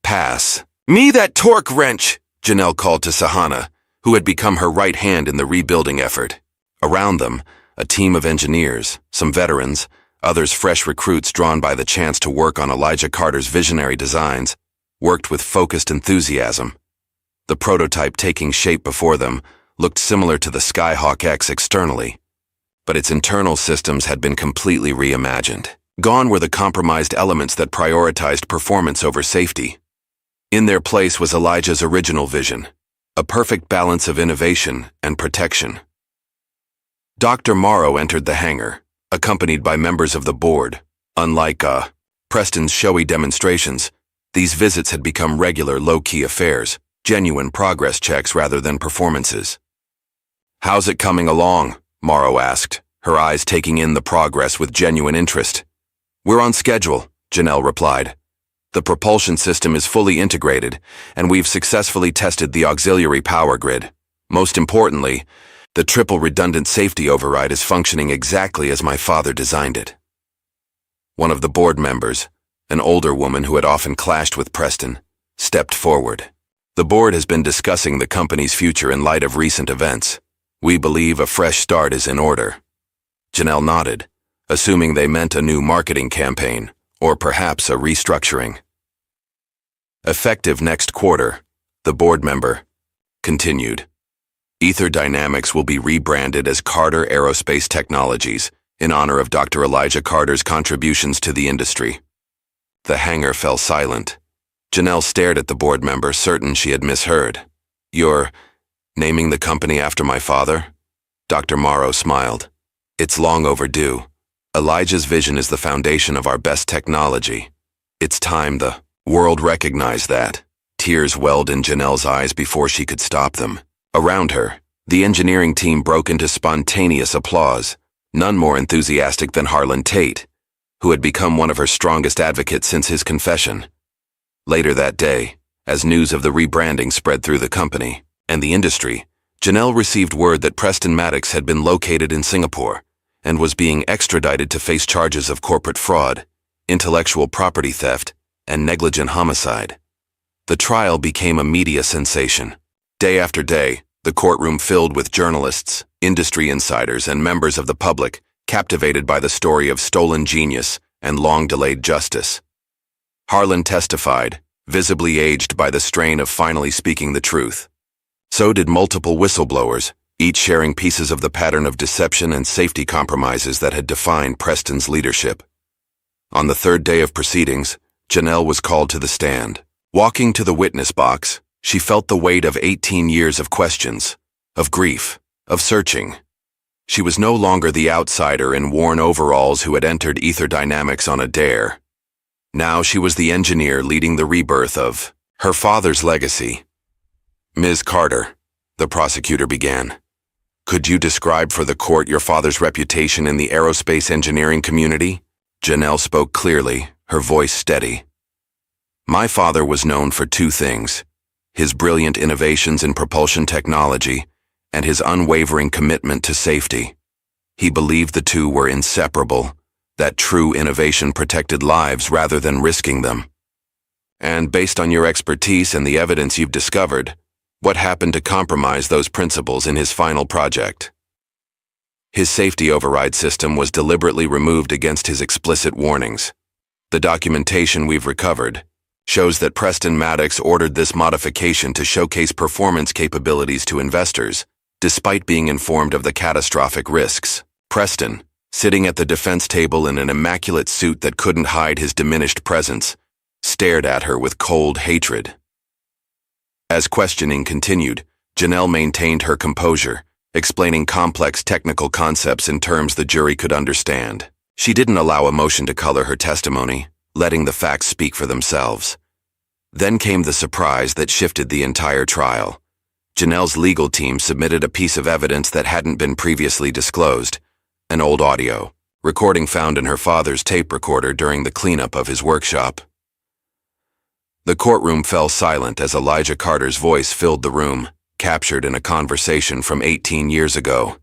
"Pass. Me that torque wrench," Janelle called to Sahana, who had become her right hand in the rebuilding effort. Around them, a team of engineers, some veterans, others fresh recruits drawn by the chance to work on Elijah Carter's visionary designs, worked with focused enthusiasm. The prototype taking shape before them looked similar to the SkyHawk-X externally, but its internal systems had been completely reimagined. Gone were the compromised elements that prioritized performance over safety. In their place was Elijah's original vision, a perfect balance of innovation and protection. Dr. Morrow entered the hangar, accompanied by members of the board. Unlike Preston's showy demonstrations, these visits had become regular low-key affairs, genuine progress checks rather than performances. "How's it coming along?" Morrow asked, her eyes taking in the progress with genuine interest. "We're on schedule," Janelle replied. "The propulsion system is fully integrated, and we've successfully tested the auxiliary power grid. Most importantly, the triple redundant safety override is functioning exactly as my father designed it." One of the board members, an older woman who had often clashed with Preston, stepped forward. "The board has been discussing the company's future in light of recent events. We believe a fresh start is in order." Janelle nodded, assuming they meant a new marketing campaign, or perhaps a restructuring. "Effective next quarter," the board member continued. "Aether Dynamics will be rebranded as Carter Aerospace Technologies in honor of Dr. Elijah Carter's contributions to the industry." The hangar fell silent. Janelle stared at the board member, certain she had misheard. "You're naming the company after my father?" Dr. Morrow smiled. "It's long overdue. Elijah's vision is the foundation of our best technology. It's time the world recognized that." Tears welled in Janelle's eyes before she could stop them. Around her, the engineering team broke into spontaneous applause, none more enthusiastic than Harlan Tate, who had become one of her strongest advocates since his confession. Later that day, as news of the rebranding spread through the company and the industry, Janelle received word that Preston Maddox had been located in Singapore and was being extradited to face charges of corporate fraud, intellectual property theft, and negligent homicide. The trial became a media sensation. Day after day, the courtroom filled with journalists, industry insiders, and members of the public, captivated by the story of stolen genius and long-delayed justice. Harlan testified, visibly aged by the strain of finally speaking the truth. So did multiple whistleblowers, each sharing pieces of the pattern of deception and safety compromises that had defined Preston's leadership. On the third day of proceedings, Janelle was called to the stand. Walking to the witness box, she felt the weight of 18 years of questions, of grief, of searching. She was no longer the outsider in worn overalls who had entered Aether Dynamics on a dare. Now she was the engineer leading the rebirth of her father's legacy. "Ms. Carter," the prosecutor began, "could you describe for the court your father's reputation in the aerospace engineering community?" Janelle spoke clearly, her voice steady. "My father was known for two things: his brilliant innovations in propulsion technology and his unwavering commitment to safety. He believed the two were inseparable, that true innovation protected lives rather than risking them. And based on your expertise and the evidence you've discovered, what happened to compromise those principles in his final project?" His safety override system was deliberately removed against his explicit warnings. The documentation we've recovered shows that Preston Maddox ordered this modification to showcase performance capabilities to investors, despite being informed of the catastrophic risks. Preston, sitting at the defense table in an immaculate suit that couldn't hide his diminished presence, stared at her with cold hatred. As questioning continued, Janelle maintained her composure, explaining complex technical concepts in terms the jury could understand. She didn't allow emotion to color her testimony, letting the facts speak for themselves. Then came the surprise that shifted the entire trial. Janelle's legal team submitted a piece of evidence that hadn't been previously disclosed, an old audio recording found in her father's tape recorder during the cleanup of his workshop. The courtroom fell silent as Elijah Carter's voice filled the room, captured in a conversation from 18 years ago.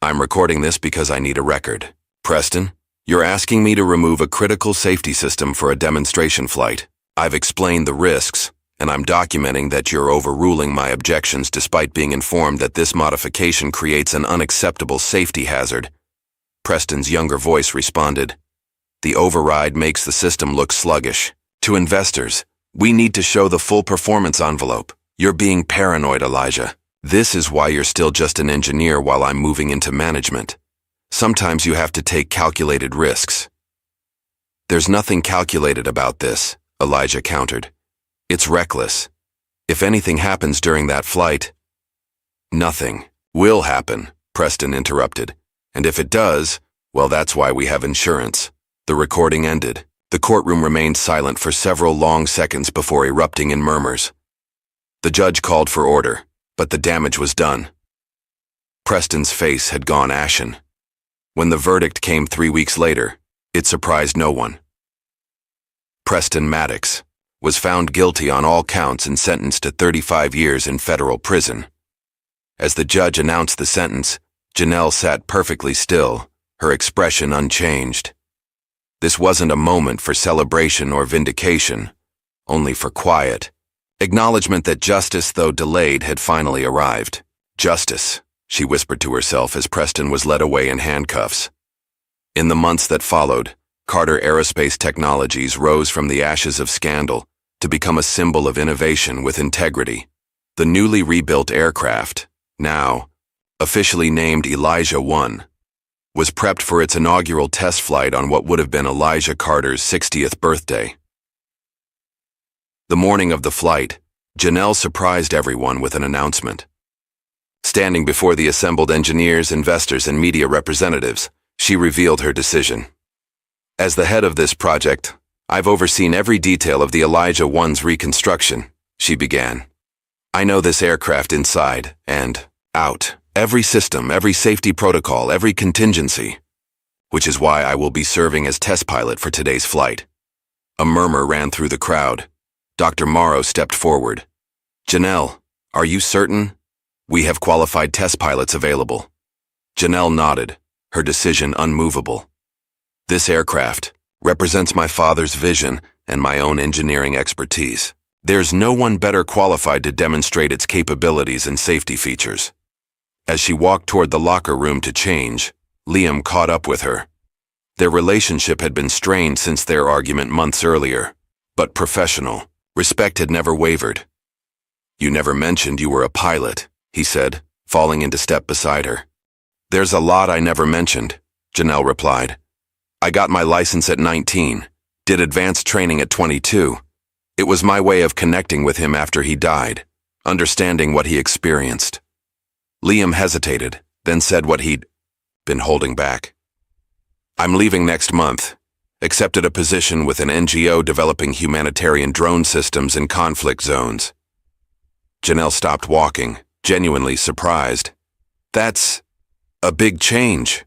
"I'm recording this because I need a record. Preston, you're asking me to remove a critical safety system for a demonstration flight. I've explained the risks, and I'm documenting that you're overruling my objections despite being informed that this modification creates an unacceptable safety hazard." Preston's younger voice responded, "The override makes the system look sluggish. To investors, we need to show the full performance envelope. You're being paranoid, Elijah. This is why you're still just an engineer while I'm moving into management. Sometimes you have to take calculated risks." "There's nothing calculated about this," Elijah countered. "It's reckless. If anything happens during that flight—" "Nothing will happen," Preston interrupted. "And if it does, well, that's why we have insurance." The recording ended. The courtroom remained silent for several long seconds before erupting in murmurs. The judge called for order, but the damage was done. Preston's face had gone ashen. When the verdict came 3 weeks later, it surprised no one. Preston Maddox was found guilty on all counts and sentenced to 35 years in federal prison. As the judge announced the sentence, Janelle sat perfectly still, her expression unchanged. This wasn't a moment for celebration or vindication, only for quiet. Acknowledgement that justice, though delayed, had finally arrived. "Justice," she whispered to herself as Preston was led away in handcuffs. In the months that followed, Carter Aerospace Technologies rose from the ashes of scandal to become a symbol of innovation with integrity. The newly rebuilt aircraft, now officially named Elijah 1, was prepped for its inaugural test flight on what would have been Elijah Carter's 60th birthday. The morning of the flight, Janelle surprised everyone with an announcement. Standing before the assembled engineers, investors, and media representatives, she revealed her decision. "As the head of this project, I've overseen every detail of the Elijah 1's reconstruction," she began. "I know this aircraft inside and out. Every system, every safety protocol, every contingency, which is why I will be serving as test pilot for today's flight." A murmur ran through the crowd. Dr. Morrow stepped forward. "Janelle, are you certain? We have qualified test pilots available." Janelle nodded, her decision unmovable. "This aircraft represents my father's vision and my own engineering expertise. There's no one better qualified to demonstrate its capabilities and safety features." As she walked toward the locker room to change, Liam caught up with her. Their relationship had been strained since their argument months earlier, but professional. Respect had never wavered. "You never mentioned you were a pilot," he said, falling into step beside her. "There's a lot I never mentioned," Janelle replied. "I got my license at 19, did advanced training at 22. It was my way of connecting with him after he died, understanding what he experienced." Liam hesitated, then said what he'd been holding back. "I'm leaving next month. Accepted a position with an NGO developing humanitarian drone systems in conflict zones." Janelle stopped walking, genuinely surprised. "That's a big change."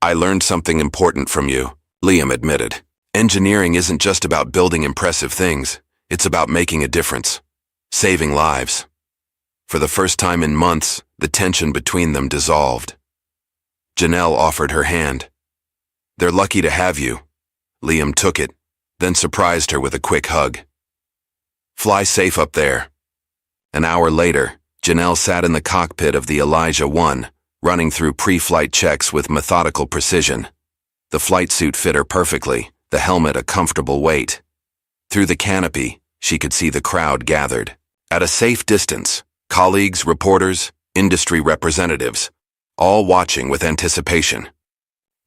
"I learned something important from you," Liam admitted. "Engineering isn't just about building impressive things. It's about making a difference, saving lives." For the first time in months, the tension between them dissolved. Janelle offered her hand. "They're lucky to have you." Liam took it, then surprised her with a quick hug. "Fly safe up there." An hour later, Janelle sat in the cockpit of the Elijah 1, running through pre-flight checks with methodical precision. The flight suit fit her perfectly, the helmet a comfortable weight. Through the canopy, she could see the crowd gathered. At a safe distance, colleagues, reporters, industry representatives, all watching with anticipation.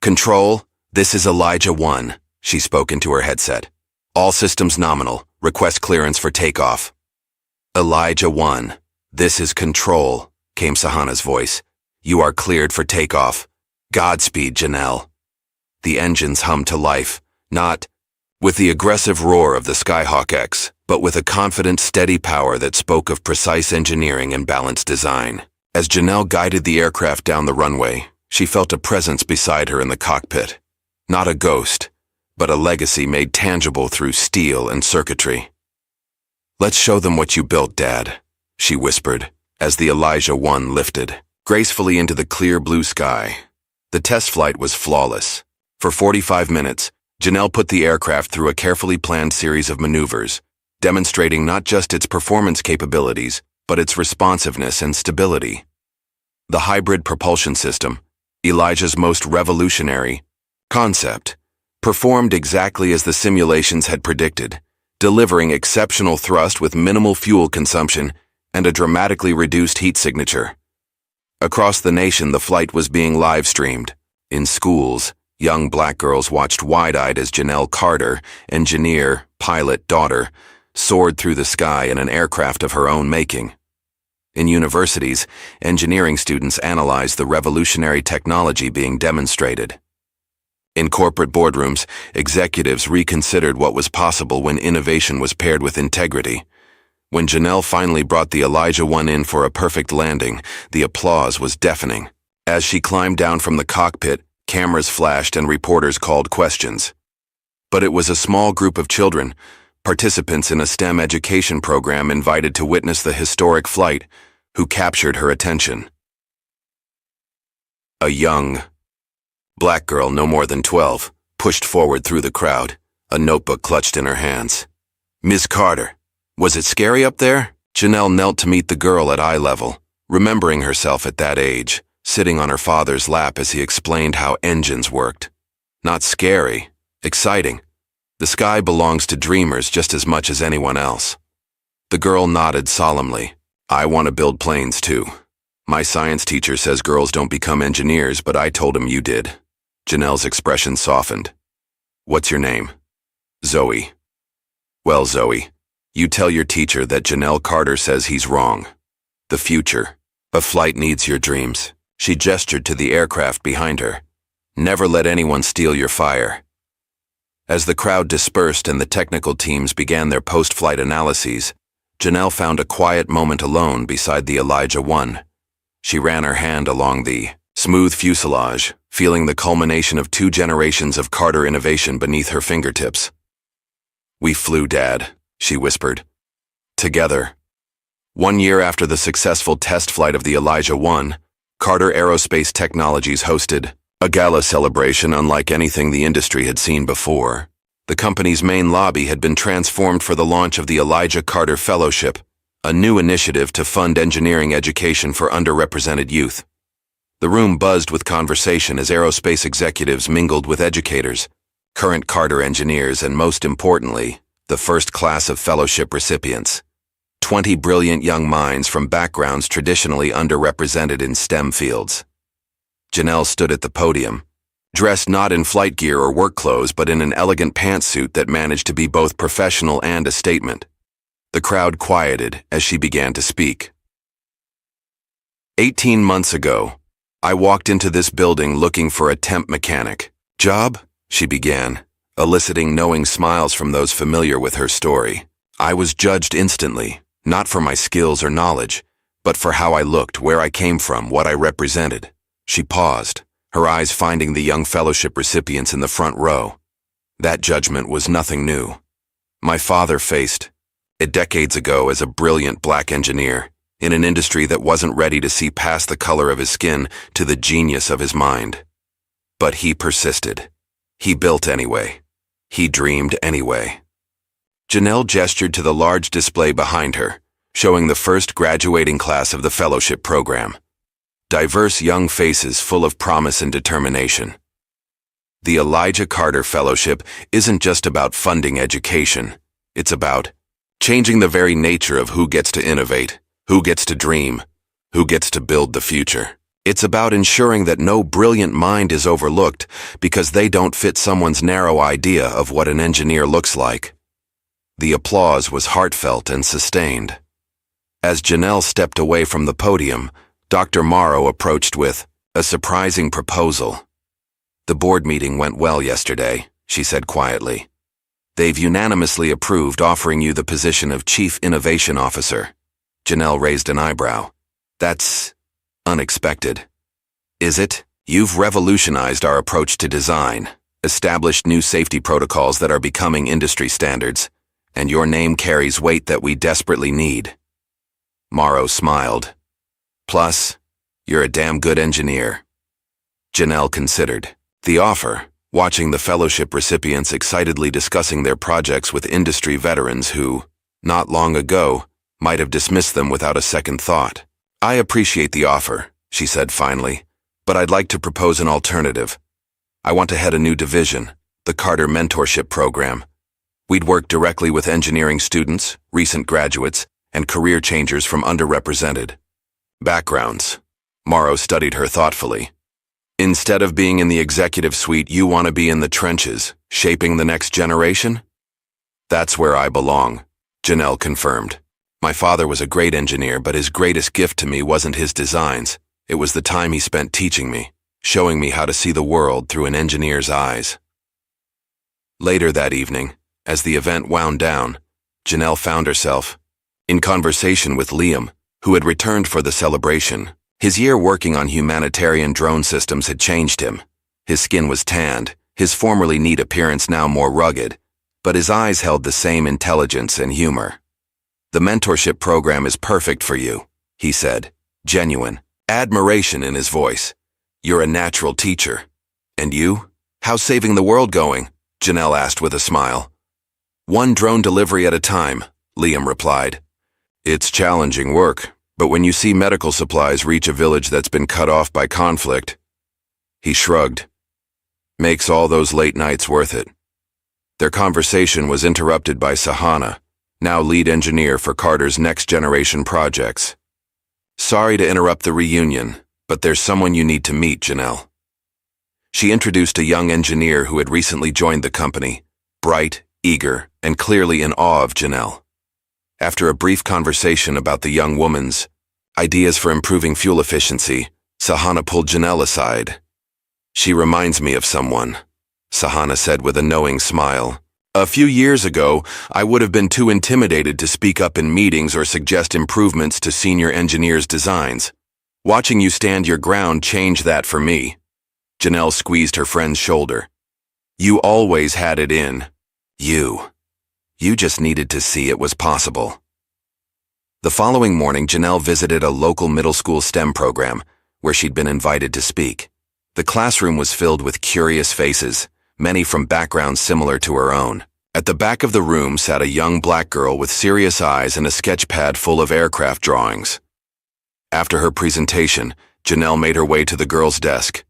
"Control, this is Elijah 1, she spoke into her headset. "All systems nominal, request clearance for takeoff." "Elijah 1, this is Control," came Sahana's voice. "You are cleared for takeoff. Godspeed, Janelle." The engines hummed to life, not with the aggressive roar of the SkyHawk-X, but with a confident, steady power that spoke of precise engineering and balanced design. As Janelle guided the aircraft down the runway, she felt a presence beside her in the cockpit. Not a ghost, but a legacy made tangible through steel and circuitry. "Let's show them what you built, Dad," she whispered, as the Elijah-1 lifted gracefully into the clear blue sky. The test flight was flawless. For 45 minutes, Janelle put the aircraft through a carefully planned series of maneuvers, demonstrating not just its performance capabilities, but its responsiveness and stability. The hybrid propulsion system, Elijah's most revolutionary concept, performed exactly as the simulations had predicted, delivering exceptional thrust with minimal fuel consumption and a dramatically reduced heat signature. Across the nation, the flight was being live-streamed. In schools, young black girls watched wide-eyed as Janelle Carter, engineer, pilot, daughter, soared through the sky in an aircraft of her own making. In universities, engineering students analyzed the revolutionary technology being demonstrated. In corporate boardrooms, executives reconsidered what was possible when innovation was paired with integrity. When Janelle finally brought the Elijah-1 in for a perfect landing, the applause was deafening. As she climbed down from the cockpit, cameras flashed and reporters called questions. But it was a small group of children, participants in a STEM education program invited to witness the historic flight, who captured her attention. A young, black girl no more than 12, pushed forward through the crowd, a notebook clutched in her hands. "Miss Carter, was it scary up there?" Janelle knelt to meet the girl at eye level, remembering herself at that age, sitting on her father's lap as he explained how engines worked. "Not scary, exciting. The sky belongs to dreamers just as much as anyone else." The girl nodded solemnly. "I want to build planes too. My science teacher says girls don't become engineers, but I told him you did." Janelle's expression softened. "What's your name?" "Zoe." "Well, Zoe, you tell your teacher that Janelle Carter says he's wrong. The future of flight needs your dreams." She gestured to the aircraft behind her. "Never let anyone steal your fire." As the crowd dispersed and the technical teams began their post-flight analyses, Janelle found a quiet moment alone beside the Elijah-1. She ran her hand along the smooth fuselage, feeling the culmination of 2 generations of Carter innovation beneath her fingertips. "We flew, Dad," she whispered. "Together." 1 year after the successful test flight of the Elijah-1, Carter Aerospace Technologies hosted a gala celebration unlike anything the industry had seen before. The company's main lobby had been transformed for the launch of the Elijah Carter Fellowship, a new initiative to fund engineering education for underrepresented youth. The room buzzed with conversation as aerospace executives mingled with educators, current Carter engineers, and most importantly, the first class of fellowship recipients. 20 brilliant young minds from backgrounds traditionally underrepresented in STEM fields. Janelle stood at the podium, dressed not in flight gear or work clothes, but in an elegant pantsuit that managed to be both professional and a statement. The crowd quieted as she began to speak. 18 months ago, I walked into this building looking for a temp mechanic job, she began, eliciting knowing smiles from those familiar with her story. I was judged instantly, not for my skills or knowledge, but for how I looked, where I came from, what I represented. She paused, her eyes finding the young fellowship recipients in the front row. That judgment was nothing new. My father faced it decades ago as a brilliant black engineer, in an industry that wasn't ready to see past the color of his skin to the genius of his mind. But he persisted. He built anyway. He dreamed anyway. Janelle gestured to the large display behind her, showing the first graduating class of the fellowship program. Diverse young faces full of promise and determination. The Elijah Carter Fellowship isn't just about funding education. It's about changing the very nature of who gets to innovate, who gets to dream, who gets to build the future. It's about ensuring that no brilliant mind is overlooked because they don't fit someone's narrow idea of what an engineer looks like. The applause was heartfelt and sustained. As Janelle stepped away from the podium, Dr. Morrow approached with a surprising proposal. The board meeting went well yesterday, she said quietly. They've unanimously approved offering you the position of Chief Innovation Officer. Janelle raised an eyebrow. That's unexpected. Is it? You've revolutionized our approach to design, established new safety protocols that are becoming industry standards, and your name carries weight that we desperately need. Morrow smiled. Plus, you're a damn good engineer. Janelle considered. The offer, watching the fellowship recipients excitedly discussing their projects with industry veterans who, not long ago, might have dismissed them without a second thought. I appreciate the offer, she said finally, but I'd like to propose an alternative. I want to head a new division, the Carter Mentorship Program. We'd work directly with engineering students, recent graduates, and career changers from underrepresented backgrounds. Morrow studied her thoughtfully. Instead of being in the executive suite, you want to be in the trenches, shaping the next generation? That's where I belong, Janelle confirmed. My father was a great engineer, but his greatest gift to me wasn't his designs. It was the time he spent teaching me, showing me how to see the world through an engineer's eyes. Later that evening, as the event wound down, Janelle found herself in conversation with Liam, who had returned for the celebration. His year working on humanitarian drone systems had changed him. His skin was tanned, his formerly neat appearance now more rugged, but his eyes held the same intelligence and humor. The mentorship program is perfect for you, he said, genuine admiration in his voice. You're a natural teacher. And you? How's saving the world going? Janelle asked with a smile. One drone delivery at a time, Liam replied. It's challenging work, but when you see medical supplies reach a village that's been cut off by conflict, he shrugged. Makes all those late nights worth it. Their conversation was interrupted by Sahana, now lead engineer for Carter's next generation projects. Sorry to interrupt the reunion, but there's someone you need to meet, Janelle. She introduced a young engineer who had recently joined the company, bright, eager, and clearly in awe of Janelle. After a brief conversation about the young woman's ideas for improving fuel efficiency, Sahana pulled Janelle aside. She reminds me of someone, Sahana said with a knowing smile. A few years ago, I would have been too intimidated to speak up in meetings or suggest improvements to senior engineers' designs. Watching you stand your ground changed that for me. Janelle squeezed her friend's shoulder. You always had it in. You just needed to see it was possible. The following morning, Janelle visited a local middle school STEM program where she'd been invited to speak. The classroom was filled with curious faces, many from backgrounds similar to her own. At the back of the room sat a young black girl with serious eyes and a sketch pad full of aircraft drawings. After her presentation, Janelle made her way to the girl's desk.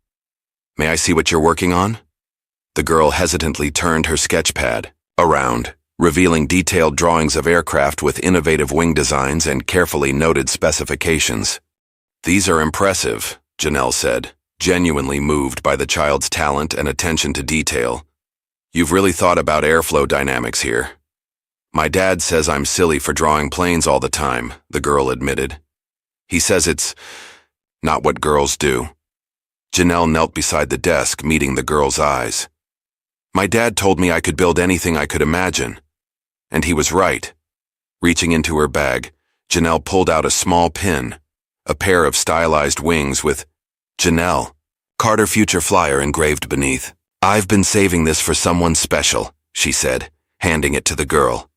May I see what you're working on? The girl hesitantly turned her sketch pad around, revealing detailed drawings of aircraft with innovative wing designs and carefully noted specifications. These are impressive, Janelle said, genuinely moved by the child's talent and attention to detail. You've really thought about airflow dynamics here. My dad says I'm silly for drawing planes all the time, the girl admitted. He says it's not what girls do. Janelle knelt beside the desk, meeting the girl's eyes. My dad told me I could build anything I could imagine. And he was right. Reaching into her bag, Janelle pulled out a small pin, a pair of stylized wings with Janelle, Carter Future Flyer engraved beneath. I've been saving this for someone special, she said, handing it to the girl.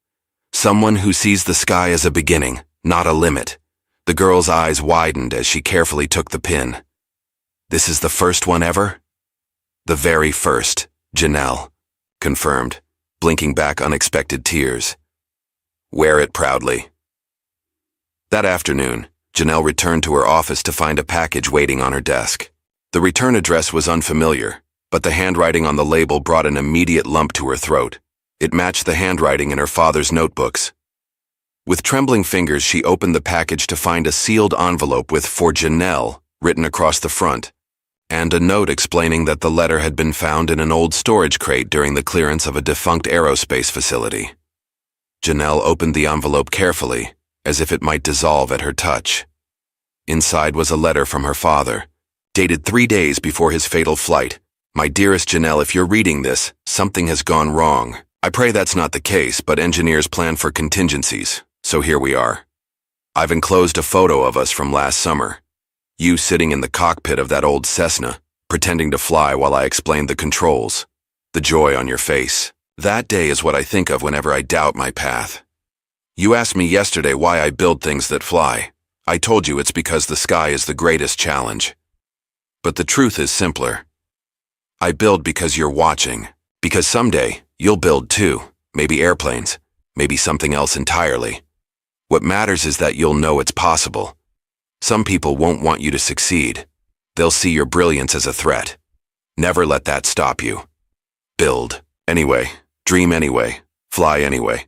Someone who sees the sky as a beginning, not a limit. The girl's eyes widened as she carefully took the pin. This is the first one ever? The very first, Janelle confirmed, blinking back unexpected tears. Wear it proudly. That afternoon, Janelle returned to her office to find a package waiting on her desk. The return address was unfamiliar, but the handwriting on the label brought an immediate lump to her throat. It matched the handwriting in her father's notebooks. With trembling fingers, she opened the package to find a sealed envelope with "For Janelle" written across the front, and a note explaining that the letter had been found in an old storage crate during the clearance of a defunct aerospace facility. Janelle opened the envelope carefully, as if it might dissolve at her touch. Inside was a letter from her father, dated 3 days before his fatal flight. My dearest Janelle, if you're reading this, something has gone wrong. I pray that's not the case, but engineers plan for contingencies, so here we are. I've enclosed a photo of us from last summer. You sitting in the cockpit of that old Cessna, pretending to fly while I explained the controls. The joy on your face. That day is what I think of whenever I doubt my path. You asked me yesterday why I build things that fly. I told you it's because the sky is the greatest challenge. But the truth is simpler. I build because you're watching. Because someday, you'll build too. Maybe airplanes. Maybe something else entirely. What matters is that you'll know it's possible. Some people won't want you to succeed. They'll see your brilliance as a threat. Never let that stop you. Build. Anyway. Dream anyway. Fly anyway.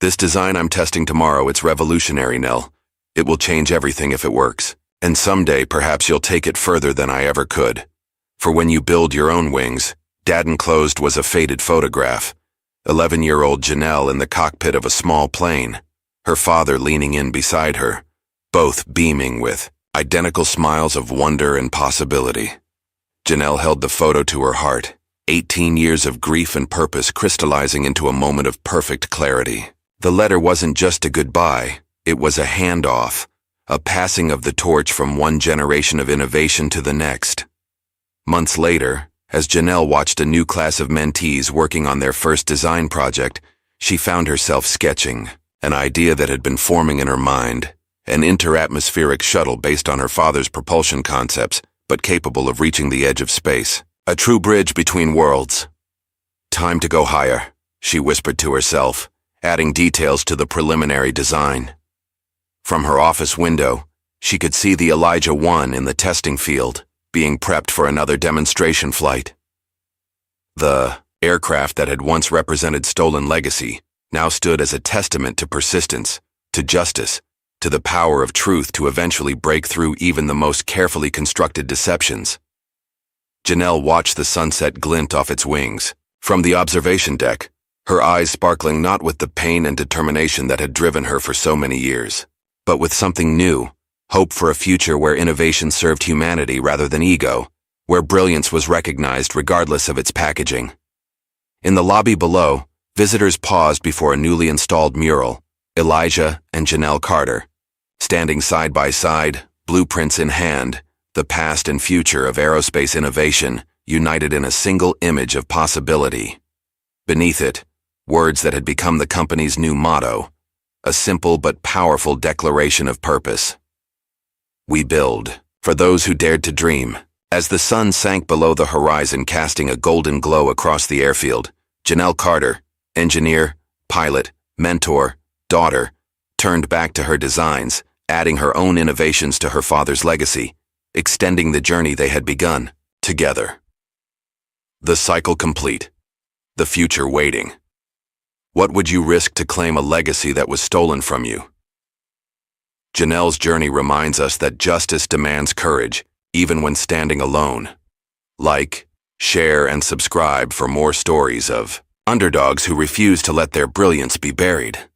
This design I'm testing tomorrow, it's revolutionary, Nell. It will change everything if it works. And someday, perhaps you'll take it further than I ever could. For when you build your own wings, Dad enclosed was a faded photograph. 11-year-old Janelle in the cockpit of a small plane. Her father leaning in beside her. Both beaming with identical smiles of wonder and possibility. Janelle held the photo to her heart. 18 years of grief and purpose crystallizing into a moment of perfect clarity. The letter wasn't just a goodbye, it was a handoff, a passing of the torch from one generation of innovation to the next. Months later, as Janelle watched a new class of mentees working on their first design project, she found herself sketching an idea that had been forming in her mind, an interatmospheric shuttle based on her father's propulsion concepts, but capable of reaching the edge of space. A true bridge between worlds. Time to go higher, she whispered to herself, adding details to the preliminary design. From her office window, she could see the Elijah 1 in the testing field, being prepped for another demonstration flight. The aircraft that had once represented stolen legacy now stood as a testament to persistence, to justice, to the power of truth to eventually break through even the most carefully constructed deceptions. Janelle watched the sunset glint off its wings. From the observation deck, her eyes sparkling not with the pain and determination that had driven her for so many years, but with something new, hope for a future where innovation served humanity rather than ego, where brilliance was recognized regardless of its packaging. In the lobby below, visitors paused before a newly installed mural, Elijah and Janelle Carter. Standing side by side, blueprints in hand, the past and future of aerospace innovation united in a single image of possibility. Beneath it, words that had become the company's new motto, a simple but powerful declaration of purpose. We build, for those who dared to dream. As the sun sank below the horizon casting a golden glow across the airfield, Janelle Carter, engineer, pilot, mentor, daughter, turned back to her designs, adding her own innovations to her father's legacy, extending the journey they had begun, together. The cycle complete. The future waiting. What would you risk to claim a legacy that was stolen from you? Janelle's journey reminds us that justice demands courage, even when standing alone. Like, share, and subscribe for more stories of underdogs who refuse to let their brilliance be buried.